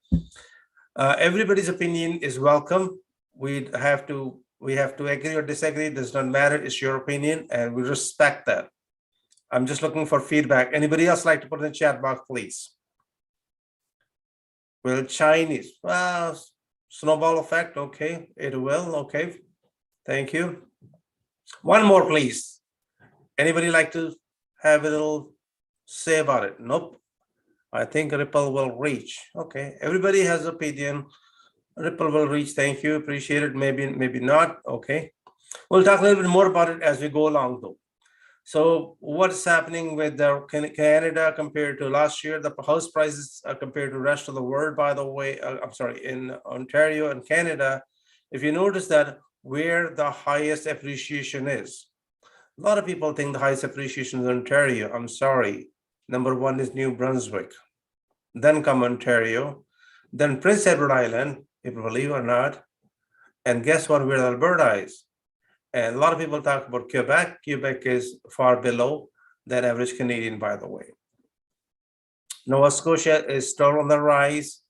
Everybody's opinion is welcome. We have to agree or disagree. It does not matter. It's your opinion, and we respect that. I'm just looking for feedback. Anybody else like to put in the chat box, please? Well, Chinese, snowball effect. Okay, it will. Okay, thank you. One more, please. Anybody like to have a little say about it? Nope. I think Ripple will reach. Okay, everybody has opinion. Ripple will reach. Thank you. Appreciate it. Maybe not. Okay. We'll talk a little bit more about it as we go along though. So what's happening with Canada compared to last year? The house prices compared to the rest of the world, by the way, I'm sorry, in Ontario and Canada, if you notice that where the highest appreciation is, a lot of people think the highest appreciation is Ontario. I'm sorry. Number 1 is New Brunswick. Then come Ontario. Then Prince Edward Island, people believe it or not. And guess what, where Alberta is? And a lot of people talk about Quebec. Quebec is far below. than average Canadian, by the way. Nova Scotia is still on the rise.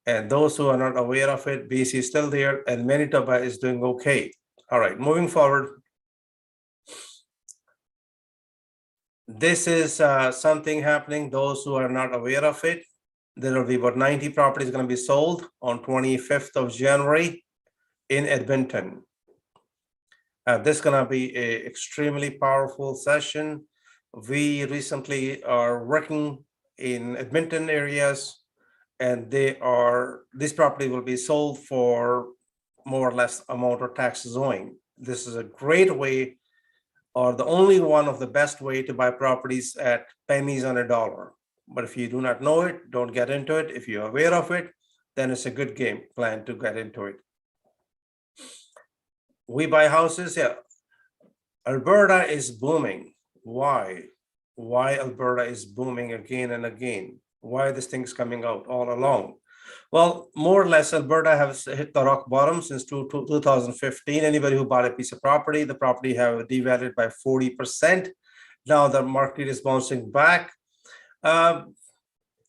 And those who are not aware of it, BC is still there, and Manitoba is doing okay. All right, moving forward. This is something happening. Those who are not aware of it, there will be about 90 properties going to be sold on 25th of January in Edmonton. This is going to be an extremely powerful session. We recently are working in Edmonton areas, and this property will be sold for more or less amount of taxes owing. This is a great way, or the only one of the best way to buy properties at pennies on a dollar. But if you do not know it, don't get into it. If you're aware of it, then it's a good game plan to get into it. We buy houses here. Alberta is booming. Why? Why Alberta is booming again and again? Why this thing's coming out all along? Well, more or less, Alberta has hit the rock bottom since 2015. Anybody who bought a piece of property, the property have devalued by 40%. Now the market is bouncing back.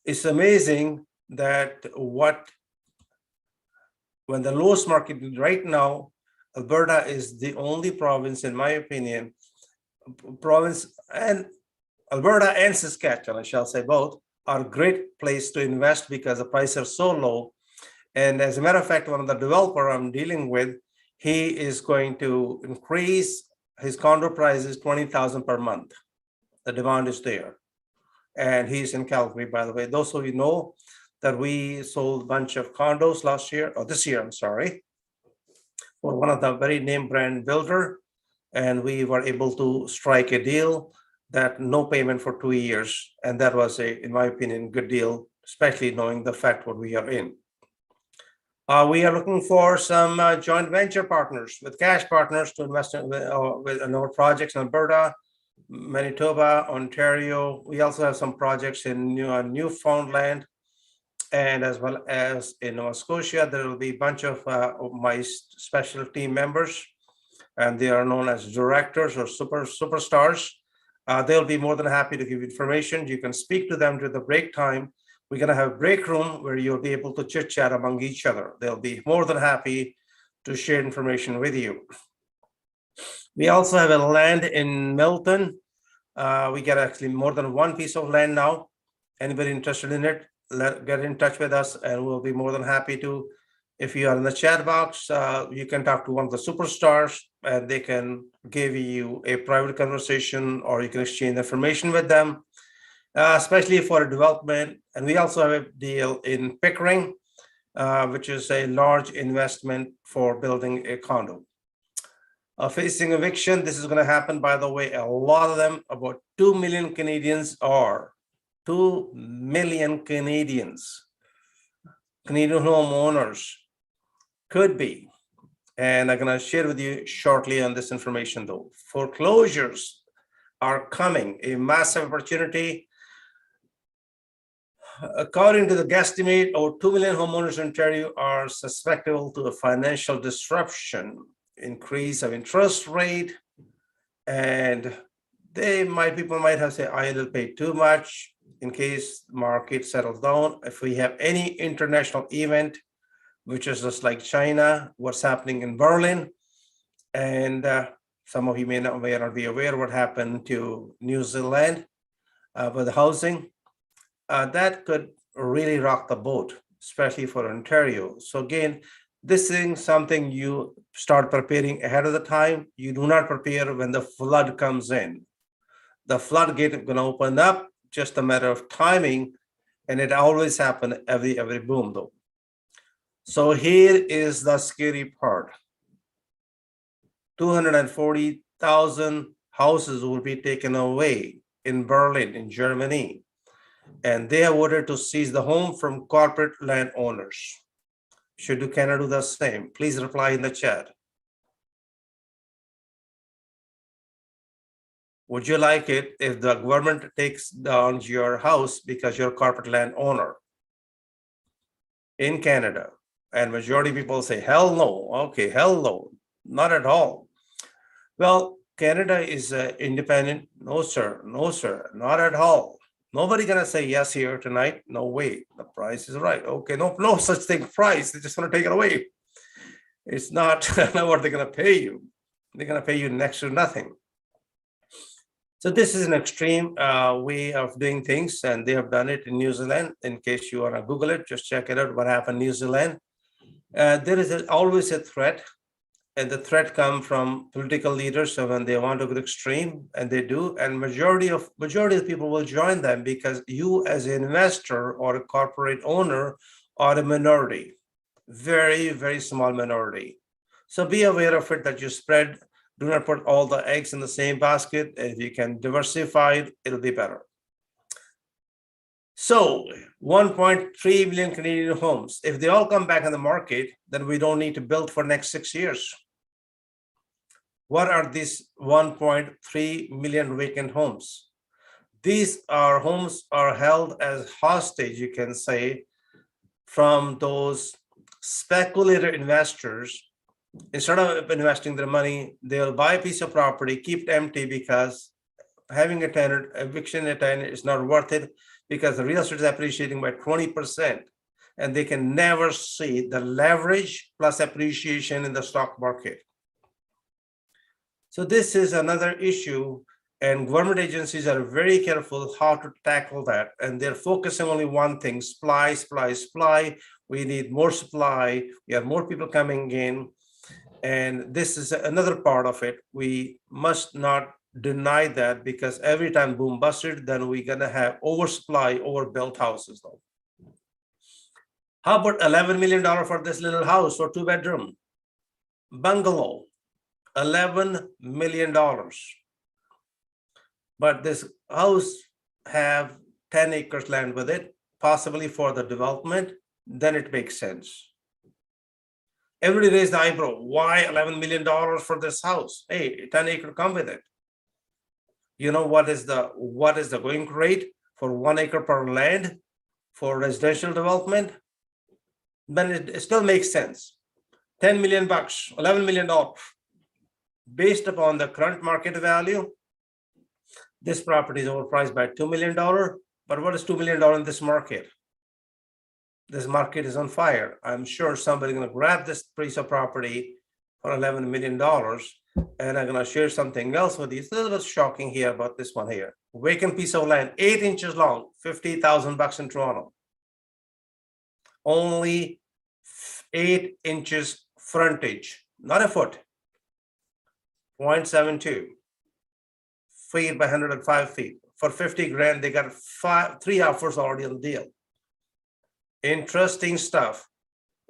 It's amazing that when the lowest market right now, Alberta is the only province, in my opinion, and Alberta and Saskatchewan, I shall say both, are a great place to invest because the prices are so low. And as a matter of fact, one of the developer I'm dealing with, he is going to increase his condo prices 20,000 per month. The demand is there. And he's in Calgary, by the way. Those of you know that we sold a bunch of condos last year, or this year, I'm sorry, for one of the very name brand builder. And we were able to strike a deal that no payment for 2 years. And that was in my opinion, good deal, especially knowing the fact what we are in. We are looking for some joint venture partners with cash partners to invest in our projects in Alberta, Manitoba, Ontario. We also have some projects in Newfoundland, and as well as in Nova Scotia. There will be a bunch of my special team members, and they are known as directors or superstars. They'll be more than happy to give you information. You can speak to them during the break time. We're going to have a break room where you'll be able to chit chat among each other. They'll be more than happy to share information with you. We also have a land in Milton. We get actually more than one piece of land now. Anybody interested in it, get in touch with us, and we'll be more than happy to. If you are in the chat box, you can talk to one of the superstars, and they can give you a private conversation, or you can exchange information with them, especially for a development. And we also have a deal in Pickering, which is a large investment for building a condo. Facing eviction, this is going to happen, by the way. A lot of them, about 2 million Canadians are 2 million Canadian homeowners could be. And I'm going to share with you shortly on this information, though. Foreclosures are coming, a massive opportunity. According to the guesstimate, over 2 million homeowners in Ontario are susceptible to a financial disruption, increase of interest rate, and people might have said, I will pay too much in case market settles down. If we have any international event, which is just like China, what's happening in Berlin, and some of you may not be aware what happened to New Zealand with housing, that could really rock the boat, especially for Ontario. So again, this is something you start preparing ahead of the time. You do not prepare when the flood comes in. The floodgate is going to open up, just a matter of timing, and it always happens every boom, though. So here is the scary part. 240,000 houses will be taken away in Berlin, in Germany. And they have ordered to seize the home from corporate landowners. Should Canada do the same? Please reply in the chat. Would you like it if the government takes down your house because you're a corporate landowner in Canada? And majority of people say, hell no. Okay, hell no, not at all. Well, Canada is independent. No, sir. No, sir. Not at all. Nobody gonna say yes here tonight. No way. The price is right. Okay, no such thing price. They just want to take it away. It's not what they're gonna pay you. They're gonna pay you next to nothing. So this is an extreme way of doing things, and they have done it in New Zealand. In case you want to Google it, just check it out. What happened in New Zealand? There is always a threat. And the threat comes from political leaders. So when they want to go extreme, and they do, and majority of people will join them because you as an investor or a corporate owner are a minority, very, very small minority. So be aware of it that you spread, do not put all the eggs in the same basket. If you can diversify it, it'll be better. So 1.3 million Canadian homes, if they all come back in the market, then we don't need to build for next 6 years. What are these 1.3 million vacant homes? These are homes are held as hostage, you can say, from those speculator investors. Instead of investing their money, they'll buy a piece of property, keep it empty because having a tenant, eviction a tenant is not worth it because the real estate is appreciating by 20%. And they can never see the leverage plus appreciation in the stock market. So this is another issue, and government agencies are very careful how to tackle that. And they're focusing only one thing, supply, supply, supply. We need more supply. We have more people coming in. And this is another part of it. We must not deny that because every time boom busted, then we're gonna have oversupply, overbuilt houses though. How about $11 million for this little house or 2-bedroom bungalow? $11 million. But this house have 10 acres land with it, possibly for the development, then it makes sense. Everybody raised the eyebrow. Why $11 million for this house? Hey, 10 acre come with it. You know what is the going rate for 1 acre per land for residential development? Then it still makes sense. 10 million bucks, $11 million. Based upon the current market value, this property is overpriced by $2 million. But what is $2 million in this market? This market is on fire. I'm sure somebody's going to grab this piece of property for $11 million. And I'm going to share something else with you. It's a little bit shocking here about this one here. Vacant piece of land, 8 inches long, $50,000 in Toronto. Only 8 inches frontage, not a foot. 0.72 feet by 105 feet. For 50 grand, they got 3 offers already on the deal. Interesting stuff,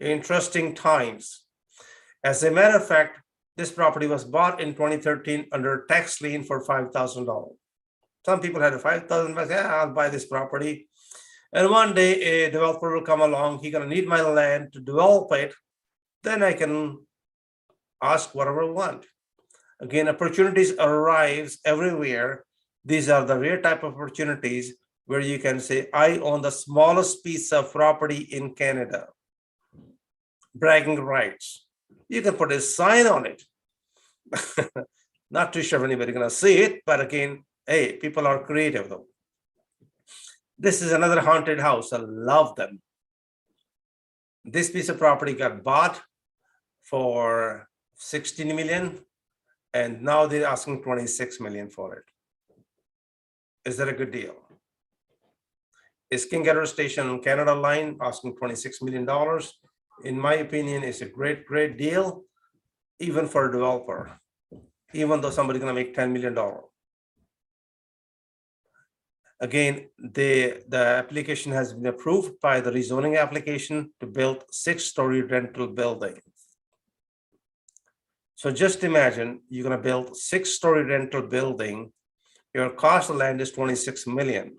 interesting times. As a matter of fact, this property was bought in 2013 under tax lien for $5,000. Some people had a $5,000, yeah, I'll buy this property. And one day a developer will come along, he's gonna need my land to develop it, then I can ask whatever I want. Again, opportunities arise everywhere. These are the rare type of opportunities where you can say, I own the smallest piece of property in Canada. Bragging rights. You can put a sign on it. Not too sure if anybody's gonna see it, but again, hey, people are creative though. This is another haunted house. I love them. This piece of property got bought for 16 million. And now they're asking 26 million for it. Is that a good deal? Is Kingaroy Station on Canada Line asking $26 million? In my opinion, it's a great, great deal, even for a developer, even though somebody's gonna make $10 million. Again, the application has been approved by the rezoning application to build 6-story rental building. So just imagine you're gonna build 6-story rental building. Your cost of land is 26 million.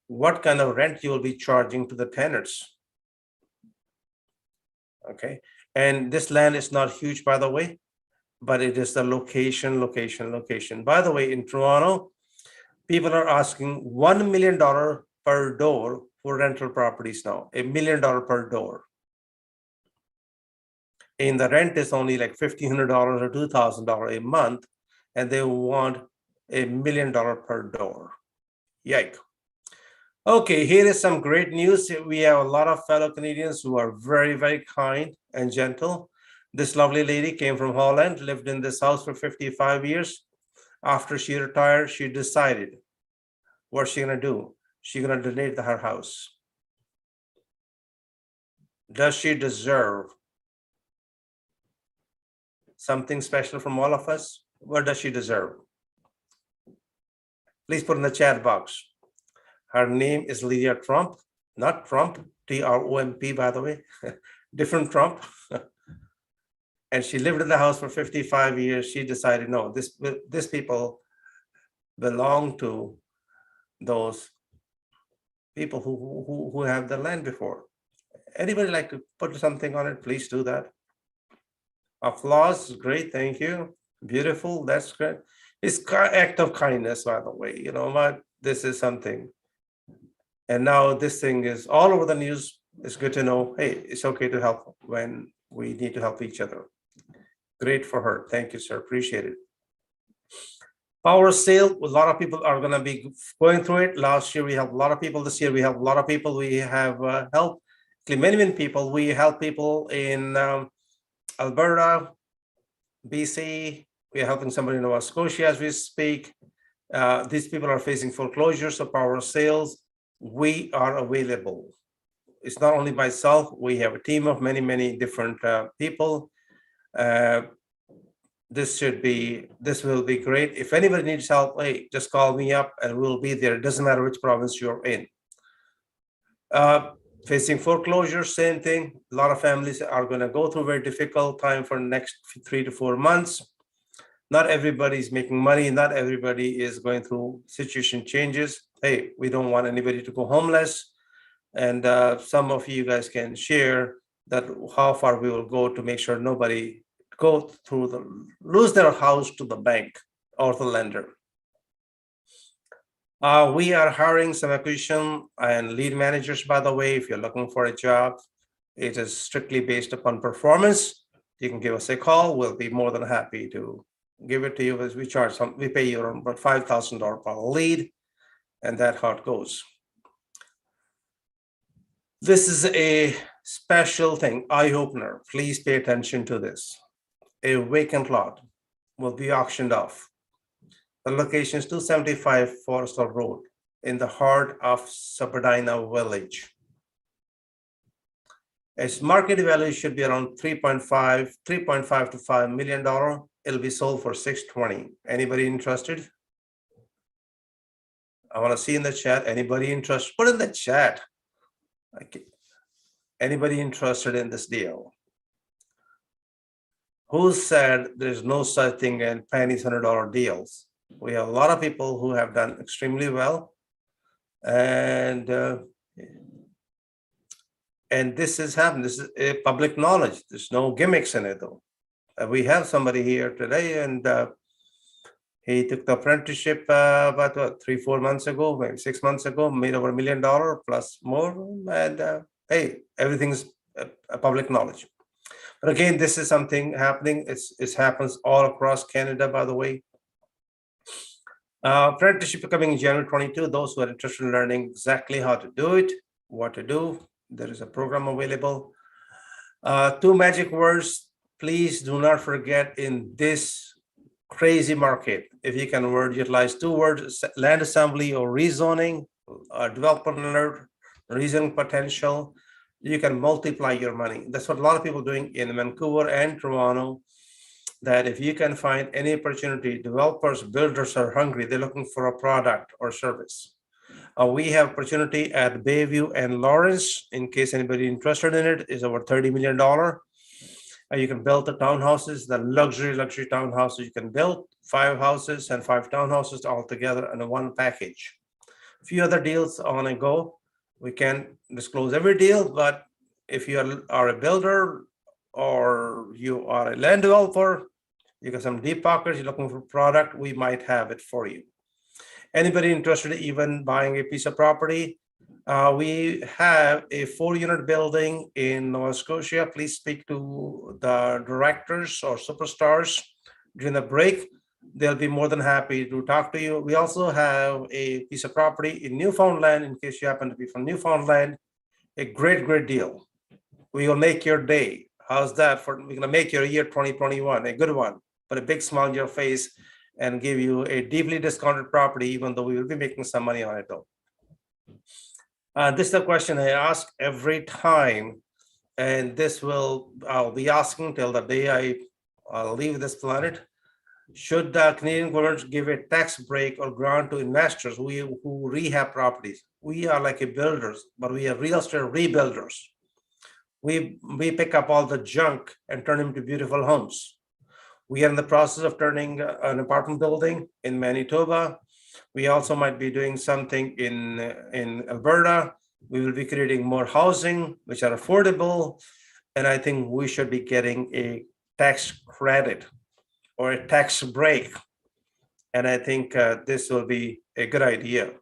What kind of rent you will be charging to the tenants? Okay, and this land is not huge, by the way, but it is the location. By the way, in Toronto, people are asking $1 million per door for rental properties now, $1 million per door. And the rent is only like $1,500 or $2,000 a month. and they want $1 million per door. Yike. Okay, here is some great news. We have a lot of fellow Canadians who are very, very kind and gentle. This lovely lady came from Holland, lived in this house for 55 years. After she retired, she decided what's she gonna do? She's gonna donate her house. Does she deserve something special from all of us? What does she deserve? Please put in the chat box. Her name is Lydia Trump, not Trump, T-R-O-M-P, by the way, different Trump. And she lived in the house for 55 years. She decided, no, this people belong to those people who have the land before. Anybody like to put something on it? Please do that. Applause, great, thank you. Beautiful, that's great. It's act of kindness, by the way. You know what? This is something. And now this thing is all over the news. It's good to know, hey, it's okay to help when we need to help each other. Great for her. Thank you, sir. Appreciate it. Power sale, a lot of people are going to be going through it. Last year, we helped a lot of people. This year, we helped a lot of people. We have helped many people. We help people in Alberta, BC. We are helping somebody in Nova Scotia as we speak. These people are facing foreclosures of power sales. We are available. It's not only myself. We have a team of many, many different people. This will be great. If anybody needs help, hey, just call me up and we'll be there. It doesn't matter which province you're in. Facing foreclosure, same thing. A lot of families are going to go through a very difficult time for the next 3 to 4 months. Not everybody is making money. Not everybody is going through situation changes. Hey, we don't want anybody to go homeless. And some of you guys can share that how far we will go to make sure nobody lose their house to the bank or the lender. We are hiring some acquisition and lead managers, by the way. If you're looking for a job, it is strictly based upon performance. You can give us a call. We'll be more than happy to give it to you. As we pay you around about $5,000 per lead, and that's how it goes. This is a special thing, eye-opener. Please pay attention to this. A vacant lot will be auctioned off. The location is 275 Forrestal Road in the heart of Sabadina Village. Its market value should be around $3.5 to $5 million. It'll be sold for $620. Anybody interested? I want to see in the chat. Anybody interested? Put in the chat. Okay. Anybody interested in this deal? Who said there's no such thing as pennies $100 deals? We have a lot of people who have done extremely well, and this has happened. This is a public knowledge. There's no gimmicks in it, though. We have somebody here today, and he took the apprenticeship about 3-4 months ago, maybe 6 months ago, made over $1 million plus more, and hey, everything's a public knowledge. But again, this is something happening. It happens all across Canada, by the way. Apprenticeship coming in January 22. Those who are interested in learning exactly how to do it, what to do, there is a program available. 2 magic words. Please do not forget in this crazy market, if you can utilize 2 words: land assembly or rezoning, development alert, rezoning potential. You can multiply your money. That's what a lot of people are doing in Vancouver and Toronto. That if you can find any opportunity, developers, builders are hungry. They're looking for a product or service. We have opportunity at Bayview and Lawrence. In case anybody interested in it, is over $30 million. You can build the townhouses, the luxury townhouses. You can build 5 houses and 5 townhouses all together in one package. A few other deals on a go. We can't disclose every deal, but if you are a builder or you are a land developer, you got some deep pockets, you're looking for product, we might have it for you. Anybody interested in even buying a piece of property? We have a 4-unit building in Nova Scotia. Please speak to the directors or superstars during the break. they'll be more than happy to talk to you. We also have a piece of property in Newfoundland, in case you happen to be from Newfoundland, a great deal. We will make your day. How's that? We're going to make your year 2021 a good one, put a big smile on your face and give you a deeply discounted property, even though we will be making some money on it though. This is the question I ask every time, and I'll be asking till the day I'll leave this planet. Should the Canadian government give a tax break or grant to investors who rehab properties? We are like a builders, but we are real estate rebuilders. We pick up all the junk and turn them into beautiful homes. We are in the process of turning an apartment building in Manitoba. We also might be doing something in Alberta. We will be creating more housing, which are affordable. And I think we should be getting a tax credit or a tax break. And I think this will be a good idea.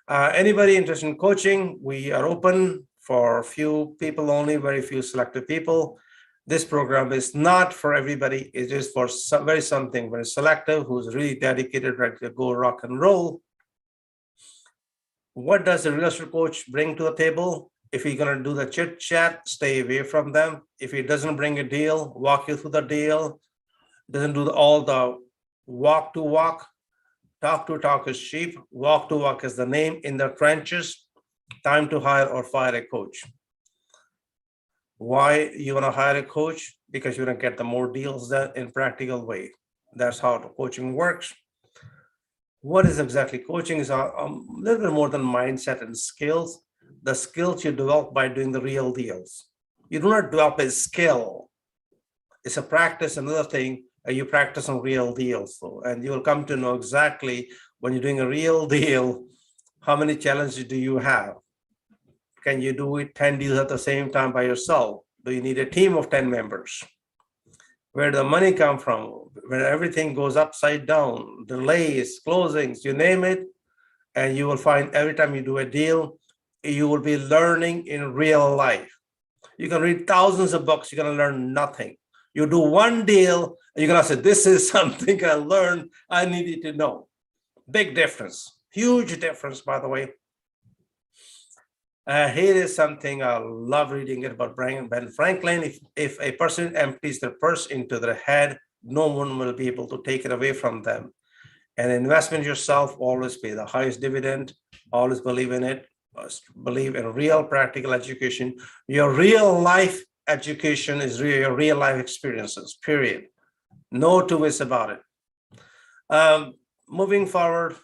Anybody interested in coaching, we are open for few people only, very few selected people. This program is not for everybody. It is for something very selective, who's really dedicated, ready to go rock and roll. What does a real estate coach bring to the table? If you're going to do the chit chat, stay away from them. If he doesn't bring a deal, walk you through the deal, doesn't do all the walk to walk, talk to talk is cheap, walk to walk is the name in the trenches, time to hire or fire a coach. Why you want to hire a coach? Because you're going to get the more deals done in practical way. That's how the coaching works. What is exactly coaching is a little bit more than mindset and skills. The skills you develop by doing the real deals. You do not develop a skill. It's a practice, another thing, you practice on real deals. And you will come to know exactly when you're doing a real deal, how many challenges do you have? Can you do it 10 deals at the same time by yourself? Do you need a team of 10 members? Where the money come from? Where everything goes upside down, delays, closings, you name it. And you will find every time you do a deal, you will be learning in real life. You can read thousands of books, you're going to learn nothing. You do one deal, and you're going to say, this is something I learned, I needed to know. Big difference, huge difference, by the way. Here is something I love reading it about Ben Franklin. If a person empties their purse into their head, no one will be able to take it away from them. And investment yourself, always pay the highest dividend, always believe in it, believe in real practical education. Your real life education is your real life experiences, period. No two ways about it. Moving forward,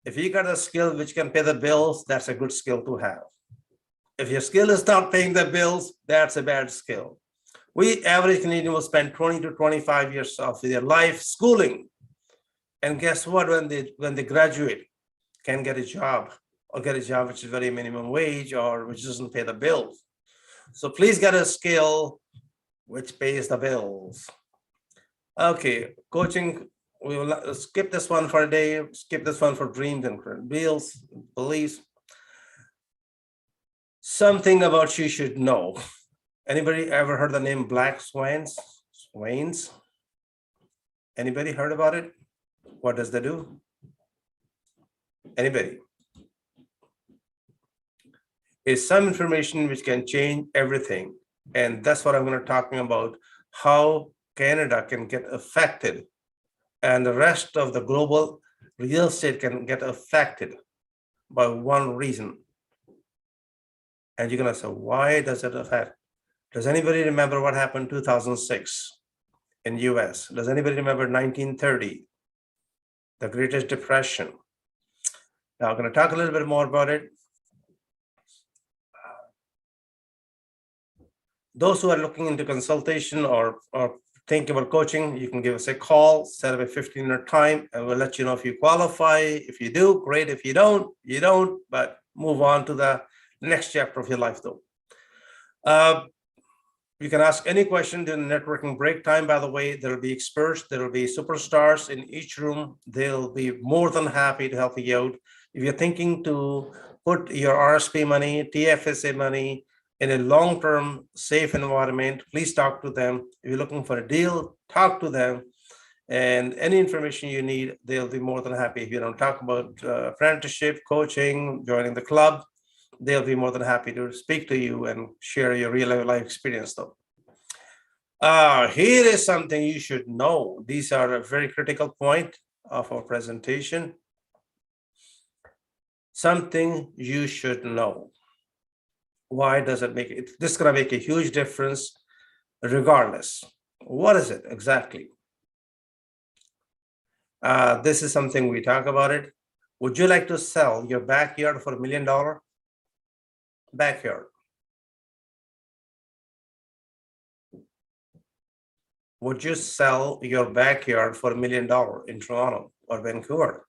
if you got a skill which can pay the bills, that's a good skill to have. If your skill is not paying the bills, that's a bad skill. Average Canadian will spend 20 to 25 years of their life schooling. And guess what? When they graduate, can get a job or get a job which is very minimum wage or which doesn't pay the bills. So please get a skill which pays the bills. Okay, coaching. We will skip this one for a day, skip this one for dreams and bills, beliefs. Something about you should know. Anybody ever heard the name black swans? Swains? Anybody heard about it? What does that do? Anybody? It's some information which can change everything. And that's what I'm going to talking about, how Canada can get affected and the rest of the global real estate can get affected by one reason. And you're going to say, why does it affect? Does anybody remember what happened in 2006 in US? Does anybody remember 1930, the Greatest Depression? Now I'm going to talk a little bit more about it. Those who are looking into consultation or think about coaching, you can give us a call, set up a 15-minute time, and we'll let you know if you qualify. If you do, great. If you don't, you don't, but move on to the next chapter of your life though. You can ask any question during the networking break time. By the way, there will be experts, there will be superstars in each room. They'll be more than happy to help you out. If you're thinking to put your RSP money, TFSA money, in a long-term safe environment, please talk to them. If you're looking for a deal, talk to them. And any information you need, they'll be more than happy. If you don't talk about apprenticeship, coaching, joining the club, they'll be more than happy to speak to you and share your real life experience though. Here is something you should know. These are a very critical point of our presentation. Something you should know. Why does it make it? This is going to make a huge difference regardless. What is it exactly? This is something we talk about it. Would you like to sell your backyard for $1 million? Backyard. Would you sell your backyard for $1 million in Toronto or Vancouver?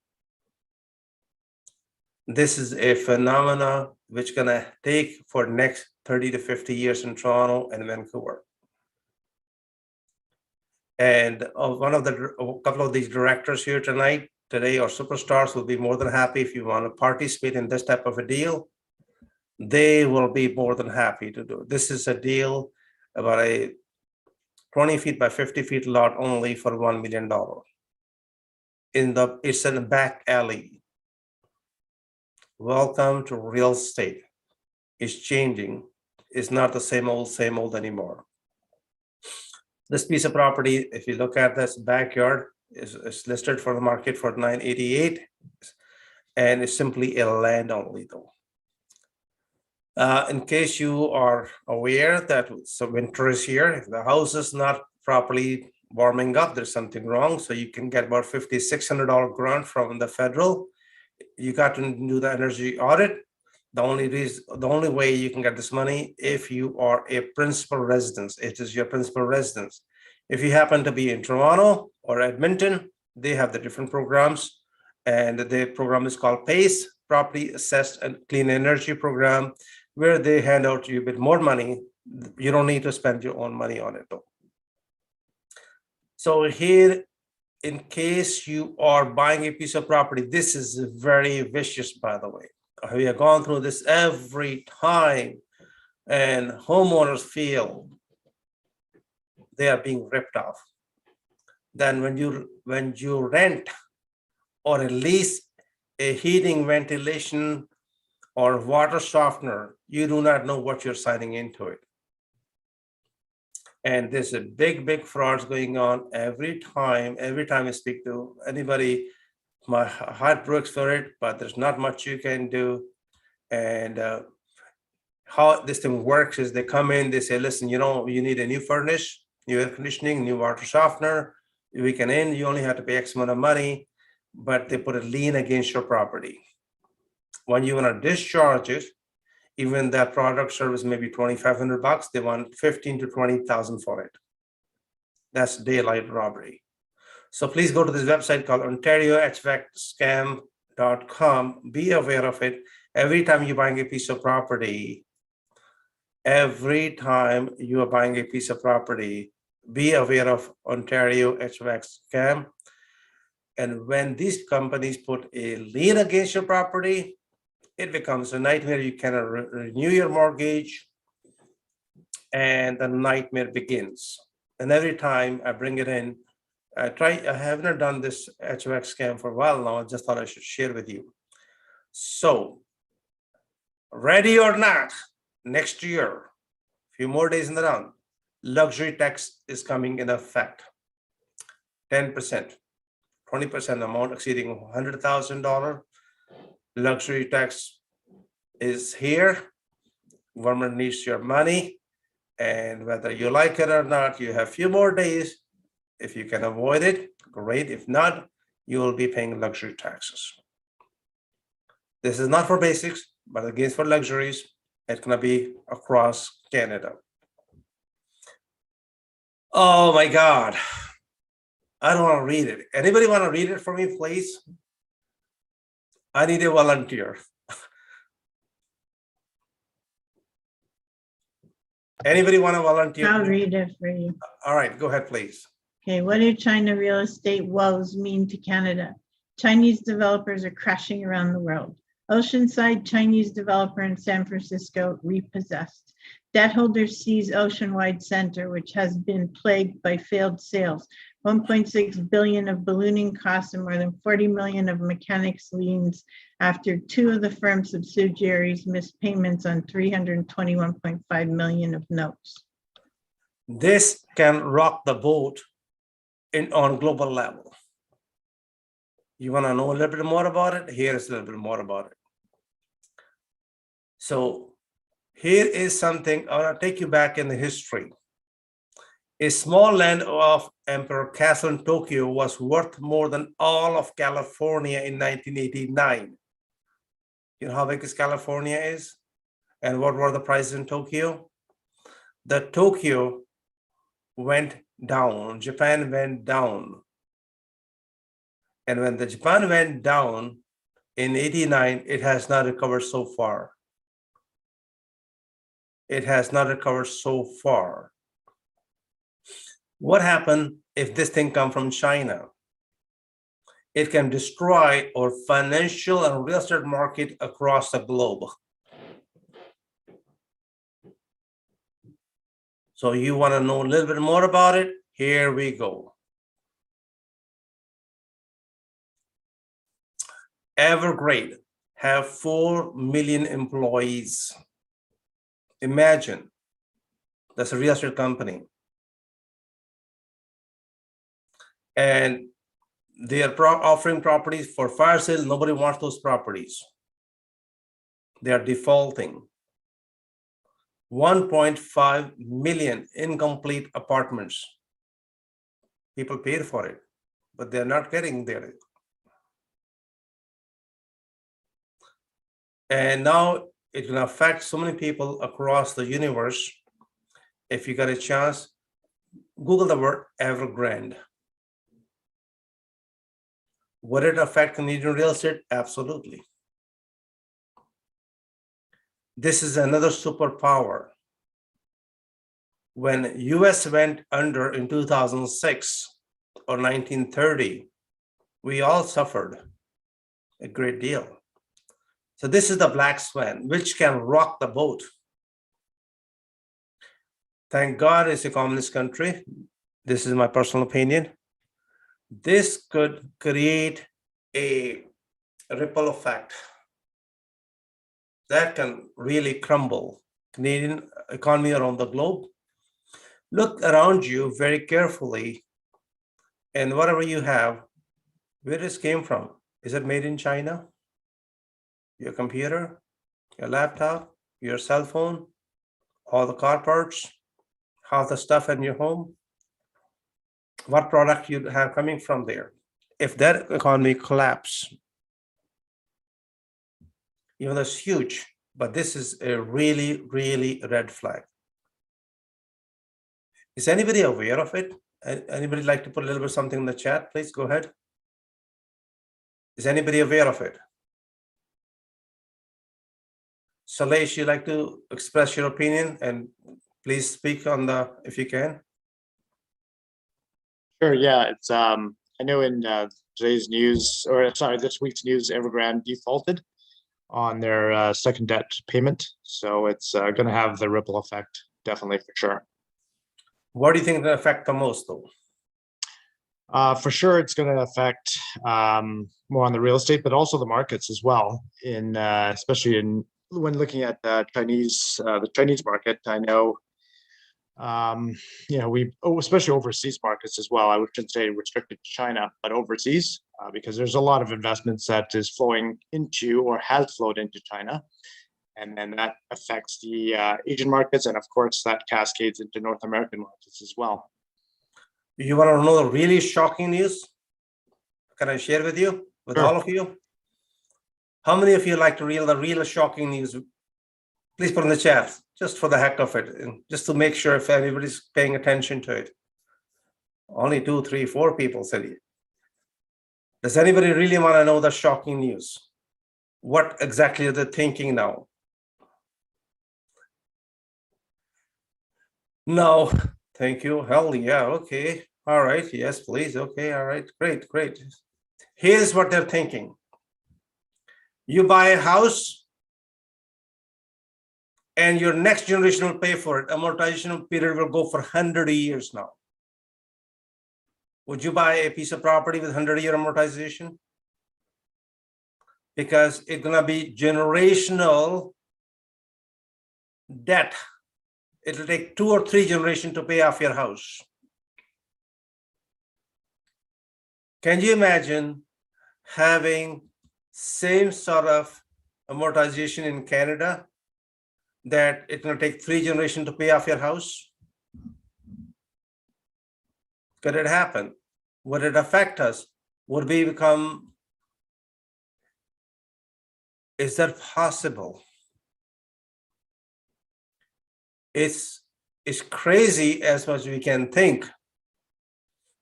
This is a phenomena which gonna take for next 30 to 50 years in Toronto and Vancouver. And a couple of these directors here today or superstars will be more than happy if you want to participate in this type of a deal. They will be more than happy to do it. This is a deal about a 20 feet by 50 feet lot only for $1 million. It's in the back alley. Welcome to real estate. It's changing. It's not the same old anymore. This piece of property, if you look at this backyard, is listed for the market for $988, and it's simply a land only though. In case you are aware that winter is here, if the house is not properly warming up, there's something wrong. So you can get about $5,600 grant from the federal. You got to do the energy audit. The only way you can get this money if you are a principal residence. It is your principal residence. If you happen to be in Toronto or Edmonton, they have the different programs, and the program is called PACE, Property Assessed and Clean Energy Program, where they hand out you a bit more money. You don't need to spend your own money on it though. So here, in case you are buying a piece of property, this is very vicious, by the way. We have gone through this every time, and homeowners feel they are being ripped off. Then when you rent or lease a heating, ventilation, or water softener, you do not know what you're signing into it. And there's a big frauds going on every time I speak to anybody. My heart breaks for it, but there's not much you can do. And how this thing works is they come in, they say, listen, you need a new furnace, new air conditioning, new water softener. We can in, you only have to pay X amount of money, but they put a lien against your property. When you want to discharge it, even that product service may be $2,500, they want $15,000 to $20,000 for it. That's daylight robbery. So please go to this website called OntarioHVACScam.com. Be aware of it. Every time you're buying a piece of property, be aware of Ontario HVAC Scam. And when these companies put a lien against your property, it becomes a nightmare. You cannot renew your mortgage, and the nightmare begins. And every time I bring it in, I haven't done this HVAC scam for a while now. I just thought I should share with you. So, ready or not, next year, few more days in the run, luxury tax is coming in effect. 10%, 20% amount exceeding $100,000. Luxury tax is here. Government needs your money, and whether you like it or not, you have few more days. If you can avoid it, great. If not, you will be paying luxury taxes. This is not for basics, but again for luxuries. It's gonna be across Canada. Oh my God. I don't want to read it. Anybody want to read it for me, please? I need a volunteer. Anybody want to volunteer? I'll read it for you. All right, go ahead, please. Okay, what do China real estate woes mean to Canada? Chinese developers are crashing around the world. Oceanside Chinese developer in San Francisco repossessed. Debt holder sees Oceanwide Center, which has been plagued by failed sales. 1.6 billion of ballooning costs, and more than 40 million of mechanics liens after two of the firm's subsidiaries missed payments on 321.5 million of notes. This can rock the boat on global level. You want to know a little bit more about it? Here's a little bit more about it. So here is something, I want to take you back in the history. A small land of Emperor Castle in Tokyo was worth more than all of California in 1989. You know how big is California is? And what were the prices in Tokyo? The Tokyo went down, Japan went down. And when the Japan went down in 89, it has not recovered so far. It has not recovered so far. What happened if this thing come from China? It can destroy our financial and real estate market across the globe. So you want to know a little bit more about it? Here we go. Evergrande have 4 million employees. Imagine, that's a real estate company. And they are offering properties for fire sale. Nobody wants those properties. They are defaulting. 1.5 million incomplete apartments. People paid for it, but they're not getting there. And now it can affect so many people across the universe. If you got a chance, Google the word Evergrande. Would it affect Canadian real estate? Absolutely. This is another superpower. When US went under in 2006 or 1930, we all suffered a great deal. So this is the black swan, which can rock the boat. Thank God it's a communist country. This is my personal opinion. This could create a ripple effect that can really crumble Canadian economy around the globe. Look around you very carefully, and whatever you have, where this came from? Is it made in China? Your computer, your laptop, your cell phone, all the car parts, half the stuff in your home? What product you have coming from there? If that economy collapse, even though it's huge, but this is a really, really red flag. Is anybody aware of it? Anybody like to put a little bit something in the chat? Please go ahead. Is anybody aware of it? Salesh, you like to express your opinion, and please speak on the, if you can. Sure. Yeah, it's I know in today's news, or sorry, this week's news, Evergrande defaulted on their second debt payment, so it's going to have the ripple effect, definitely, for sure. What do you think will affect the most, though? For sure, it's going to affect more on the real estate, but also the markets as well. In especially in when looking at the Chinese market, I know. Especially overseas markets as well. I wouldn't say restricted to China, but overseas, because there's a lot of investments that is flowing into or has flowed into China. And then that affects the Asian markets. And of course, that cascades into North American markets as well. You want to know the really shocking news? Can I share with you, with Sure. all of you? How many of you like to read the real shocking news? Please put in the chat, just for the heck of it, and just to make sure if anybody's paying attention to it. Only 2, 3, 4 people said it. Does anybody really want to know the shocking news? What exactly are they thinking now? No, thank you. Hell yeah, okay. All right, yes, please. Okay, all right, great, great. Here's what they're thinking. You buy a house, and your next generation will pay for it. Amortization period will go for 100 years now. Would you buy a piece of property with 100-year amortization? Because it's gonna be generational debt. It'll take 2 or 3 generations to pay off your house. Can you imagine having same sort of amortization in Canada that it's going to take 3 generations to pay off your house? Could it happen? Would it affect us? Would we become? Is that possible? It's crazy as much as we can think.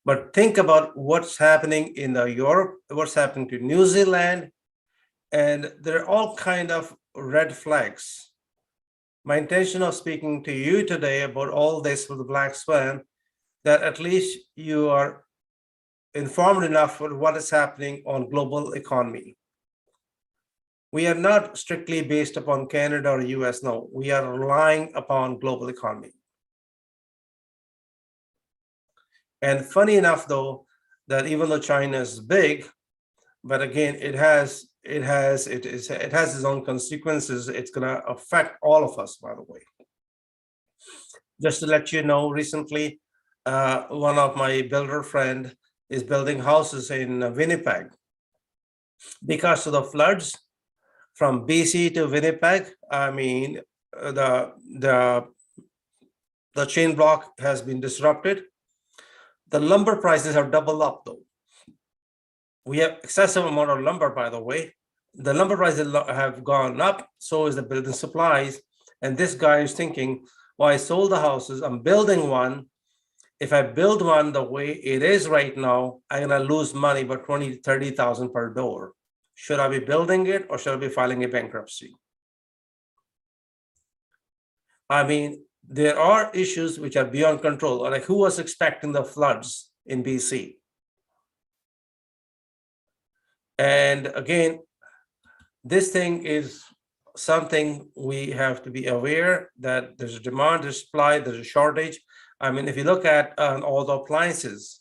But think about what's happening in Europe, what's happening to New Zealand, and there are all kind of red flags. My intention of speaking to you today about all this with the black swan, that at least you are informed enough for what is happening on global economy. We are not strictly based upon Canada or US, no, we are relying upon global economy. And funny enough, though, that even though China is big, but again, it has its own consequences. It's going to affect all of us, by the way. Just to let you know, recently, one of my builder friend is building houses in Winnipeg. Because of the floods from BC to Winnipeg, I mean, the chain block has been disrupted. The lumber prices have doubled up, though. We have excessive amount of lumber, by the way. The lumber prices have gone up, so is the building supplies. And this guy is thinking, well, I sold the houses, I'm building one. If I build one the way it is right now, I'm gonna lose money, about 20,000 to 30,000 per door. Should I be building it or should I be filing a bankruptcy? I mean, there are issues which are beyond control. Like, who was expecting the floods in BC? And again, this thing is something we have to be aware that there's a demand, there's supply, there's a shortage. I mean, if you look at all the appliances,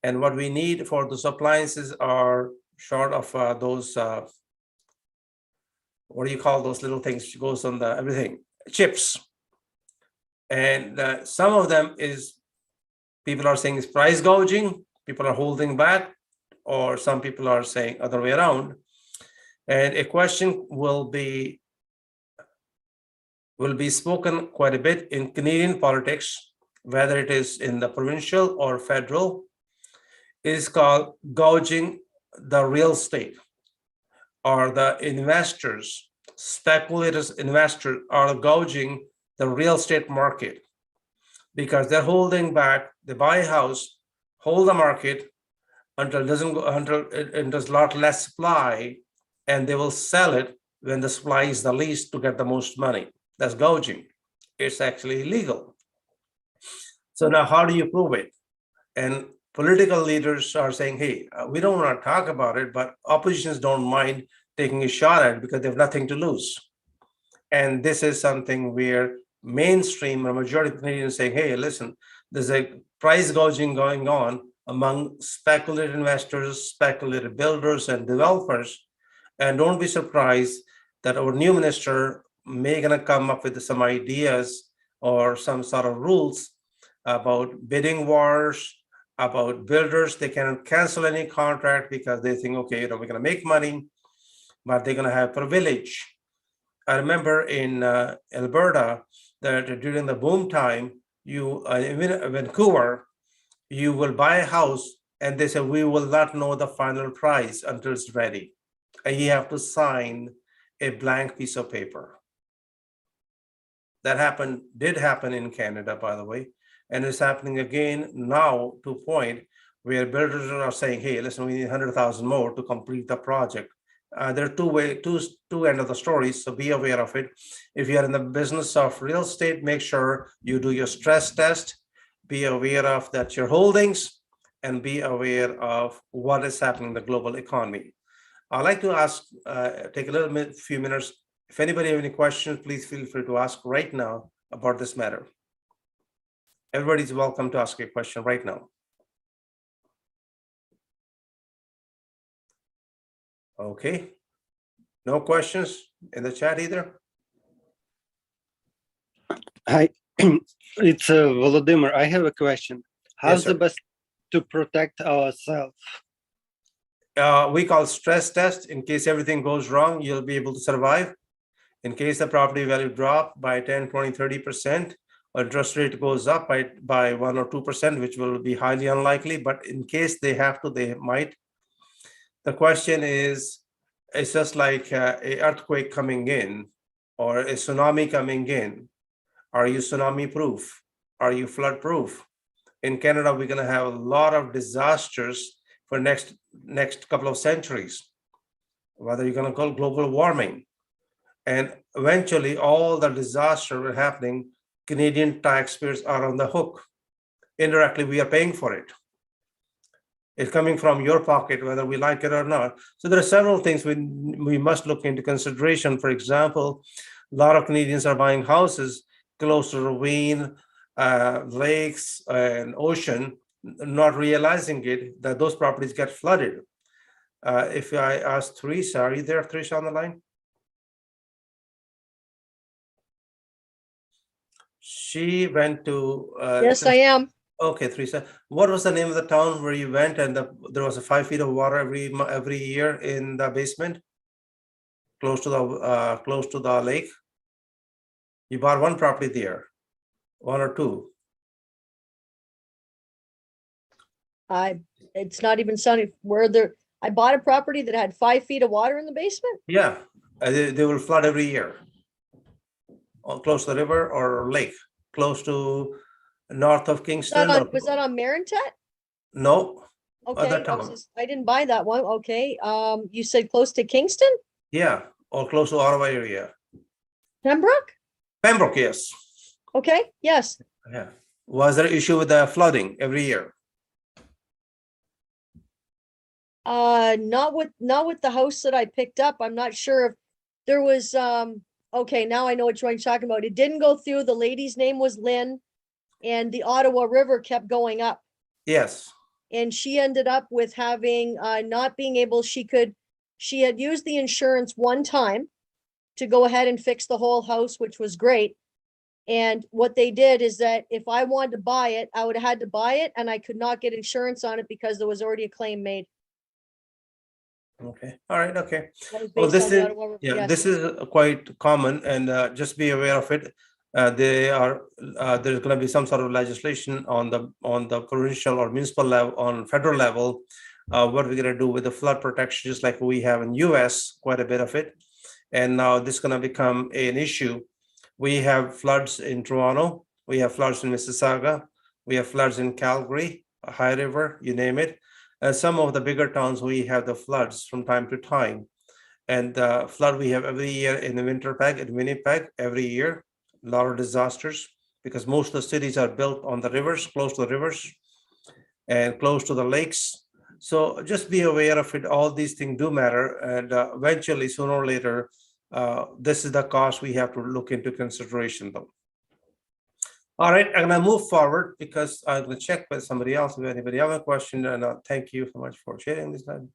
and what we need for those appliances are short of those, what do you call those little things which goes on the everything, chips. And some of them is, people are saying is price gouging, people are holding back, or some people are saying other way around. And a question will be spoken quite a bit in Canadian politics, whether it is in the provincial or federal, is called gouging the real estate, or the investors, speculators, investors are gouging the real estate market because they're holding back. They buy a house, hold the market until it doesn't go, until there's a lot less supply, and they will sell it when the supply is the least to get the most money. That's gouging. It's actually illegal. So now how do you prove it? And political leaders are saying, hey, we don't want to talk about it, but oppositions don't mind taking a shot at it because they have nothing to lose. And this is something where mainstream, a majority of Canadians saying, hey, listen, there's a price gouging going on among speculative investors, speculative builders, and developers. And don't be surprised that our new minister may gonna come up with some ideas or some sort of rules about bidding wars, about builders. They cannot cancel any contract because they think, okay, we're gonna make money, but they're gonna have privilege. I remember in Alberta that during the boom time, in Vancouver, you will buy a house and they say, we will not know the final price until it's ready. And you have to sign a blank piece of paper. That did happen in Canada, by the way. And it's happening again now to a point where builders are saying, hey, listen, we need 100,000 more to complete the project. There are two ends of the story, so be aware of it. If you are in the business of real estate, make sure you do your stress test, be aware of that your holdings, and be aware of what is happening in the global economy. I'd like to ask, take a few minutes. If anybody have any questions, please feel free to ask right now about this matter. Everybody's welcome to ask a question right now. Okay. No questions in the chat either? Hi, it's Volodymyr. I have a question. How's the sir. best to protect ourselves? We call stress test. In case everything goes wrong, you'll be able to survive. In case the property value drop by 10, 20, 30%, or interest rate goes up by 1 or 2%, which will be highly unlikely, but in case they have to, they might. The question is, it's just like a earthquake coming in or a tsunami coming in. Are you tsunami proof? Are you flood proof? In Canada, we're going to have a lot of disasters for next couple of centuries, whether you're going to call global warming. And eventually all the disasters are happening, Canadian taxpayers are on the hook. Indirectly, we are paying for it. It's coming from your pocket, whether we like it or not. So there are several things we must look into consideration. For example, a lot of Canadians are buying houses close to ravine, lakes, and ocean, not realizing it, that those properties get flooded. If I ask Teresa, are you there, Teresa, on the line? She went to. Yes, I am. Okay, Teresa. What was the name of the town where you went and there was 5 feet of water every year in the basement, close to the lake? You bought one property there, one or two? It's not even sounding where there. I bought a property that had 5 feet of water in the basement. Yeah, they will flood every year. Or close to the river or lake, close to north of Kingston. Was that on Marintet? No. Okay, Other town. I didn't buy that one. Okay, you said close to Kingston, Yeah, or close to Ottawa area. Pembroke. Pembroke, yes. Okay, yes. Yeah. Was there an issue with the flooding every year? Not with the house that I picked up. I'm not sure if there was. Okay, now I know what you're talking about. It didn't go through. The lady's name was Lynn, and the Ottawa River kept going up. Yes. And she ended up with having not being able. She had used the insurance one time to go ahead and fix the whole house, which was great. And what they did is that if I wanted to buy it, I would have had to buy it, and I could not get insurance on it because there was already a claim made. Okay. All right. Okay. That was Well, based this on the is Ottawa River. yeah. Yes. This is quite common, and just be aware of it. There's going to be some sort of legislation on the provincial or municipal level, on federal level. What we're going to do with the flood protection, just like we have in US, quite a bit of it, and now this is going to become an issue. We have floods in Toronto. We have floods in Mississauga. We have floods in Calgary, High River, you name it. Some of the bigger towns, we have the floods from time to time. And the flood we have every year in the Winnipeg, every year, a lot of disasters, because most of the cities are built on the rivers, close to the rivers and close to the lakes. So just be aware of it. All these things do matter. And eventually, sooner or later, this is the cost we have to look into consideration though. All right, I'm gonna move forward because I'm gonna check with somebody else if anybody have a question, and thank you so much for sharing this time.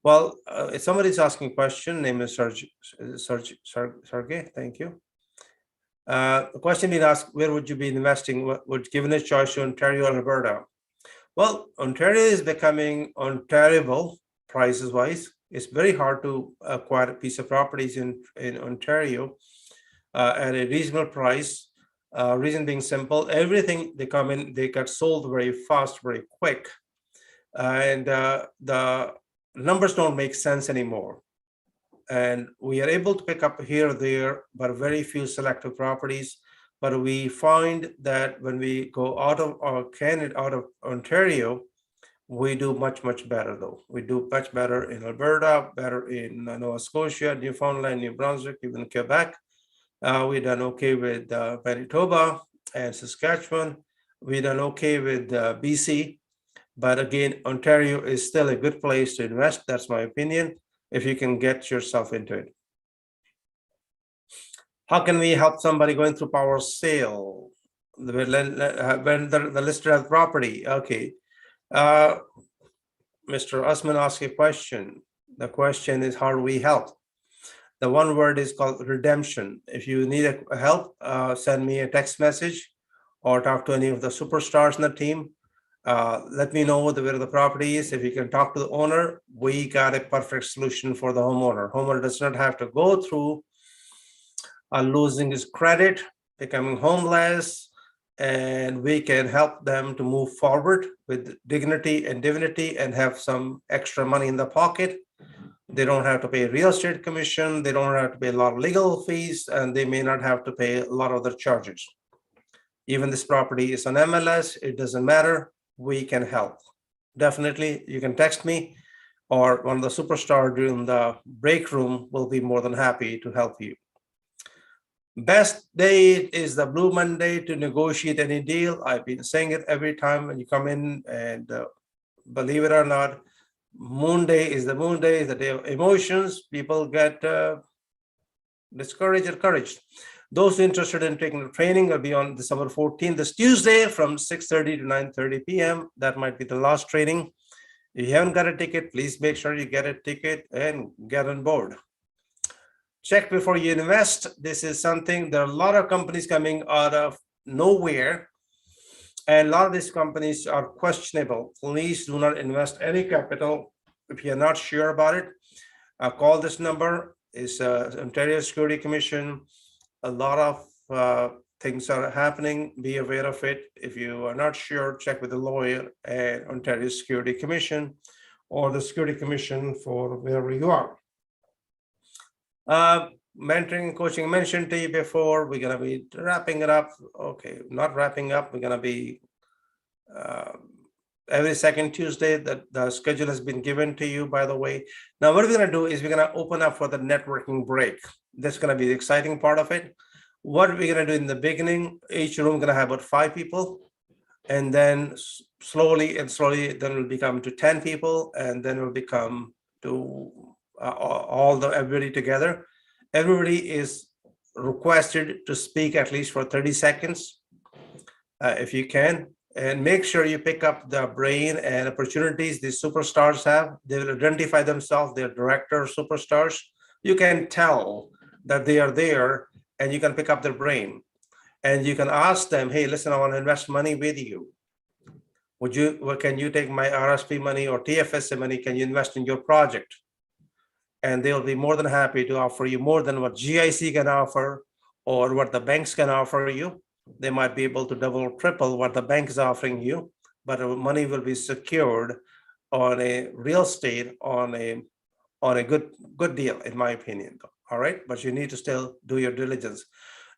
Well, if somebody's asking a question, name is Sergey, thank you. The question being asked, where would you be investing? Would given a choice to Ontario or Alberta? Well, Ontario is becoming Ontarioable prices wise. It's very hard to acquire a piece of properties in Ontario at a reasonable price. Reason being simple, everything they come in, they get sold very fast, very quick. And the numbers don't make sense anymore. And we are able to pick up here or there, but very few selective properties. But we find that when we go out of Canada, out of Ontario, we do much better though. We do much better in Alberta, better in Nova Scotia, Newfoundland, New Brunswick, even Quebec. We done okay with Manitoba and Saskatchewan. We done okay with BC. But again, Ontario is still a good place to invest. That's my opinion, if you can get yourself into it. How can we help somebody going through power sale when the lister has property? Okay. Mr. Usman asked a question. The question is, how do we help? The one word is called redemption. If you need help, send me a text message or talk to any of the superstars in the team. Let me know where the property is. If you can talk to the owner, we got a perfect solution for the homeowner. Homeowner does not have to go through losing his credit, becoming homeless, and we can help them to move forward with dignity and divinity and have some extra money in the pocket. They don't have to pay real estate commission. They don't have to pay a lot of legal fees, and they may not have to pay a lot of other charges. Even this property is on MLS, it doesn't matter. We can help. Definitely, you can text me or one of the superstars during the break room will be more than happy to help you. Best day is the Blue Monday to negotiate any deal. I've been saying it every time when you come in, and believe it or not, Moon Day is the Moon Day, the day of emotions. People get discouraged, encouraged. Those interested in taking the training will be on December 14th, this Tuesday from 6:30 to 9:30 p.m. That might be the last training. If you haven't got a ticket, please make sure you get a ticket and get on board. Check before you invest. This is something, there are a lot of companies coming out of nowhere, and a lot of these companies are questionable. Please do not invest any capital if you're not sure about it. Call this number. It's Ontario Security Commission. A lot of things are happening. Be aware of it. If you are not sure, check with the lawyer at Ontario Security Commission or the Security Commission for wherever you are. Mentoring and coaching, mentioned to you before, we're going to be wrapping it up. Okay, not wrapping up. We're going to be every second Tuesday. That the schedule has been given to you, by the way. Now, what we're going to do is we're going to open up for the networking break. That's going to be the exciting part of it. What we're going to do in the beginning, each room going to have about 5 people, and then slowly, then will become to 10 people, and then will become to everybody together. Everybody is requested to speak at least for 30 seconds, if you can, and make sure you pick up the brain and opportunities these superstars have. They will identify themselves, they're director superstars. You can tell that they are there, and you can pick up their brain, and you can ask them, hey, listen, I want to invest money with you. Can you take my RSP money or TFSA money? Can you invest in your project? And they'll be more than happy to offer you more than what GIC can offer or what the banks can offer you. They might be able to double, triple what the bank is offering you, but money will be secured on a real estate on a good deal, in my opinion. All right, but you need to still do your diligence.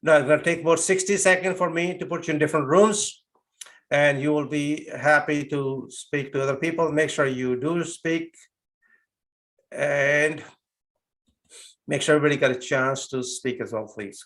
Now, it's going to take about 60 seconds for me to put you in different rooms, and you will be happy to speak to other people. Make sure you do speak, and make sure everybody got a chance to speak as well, please.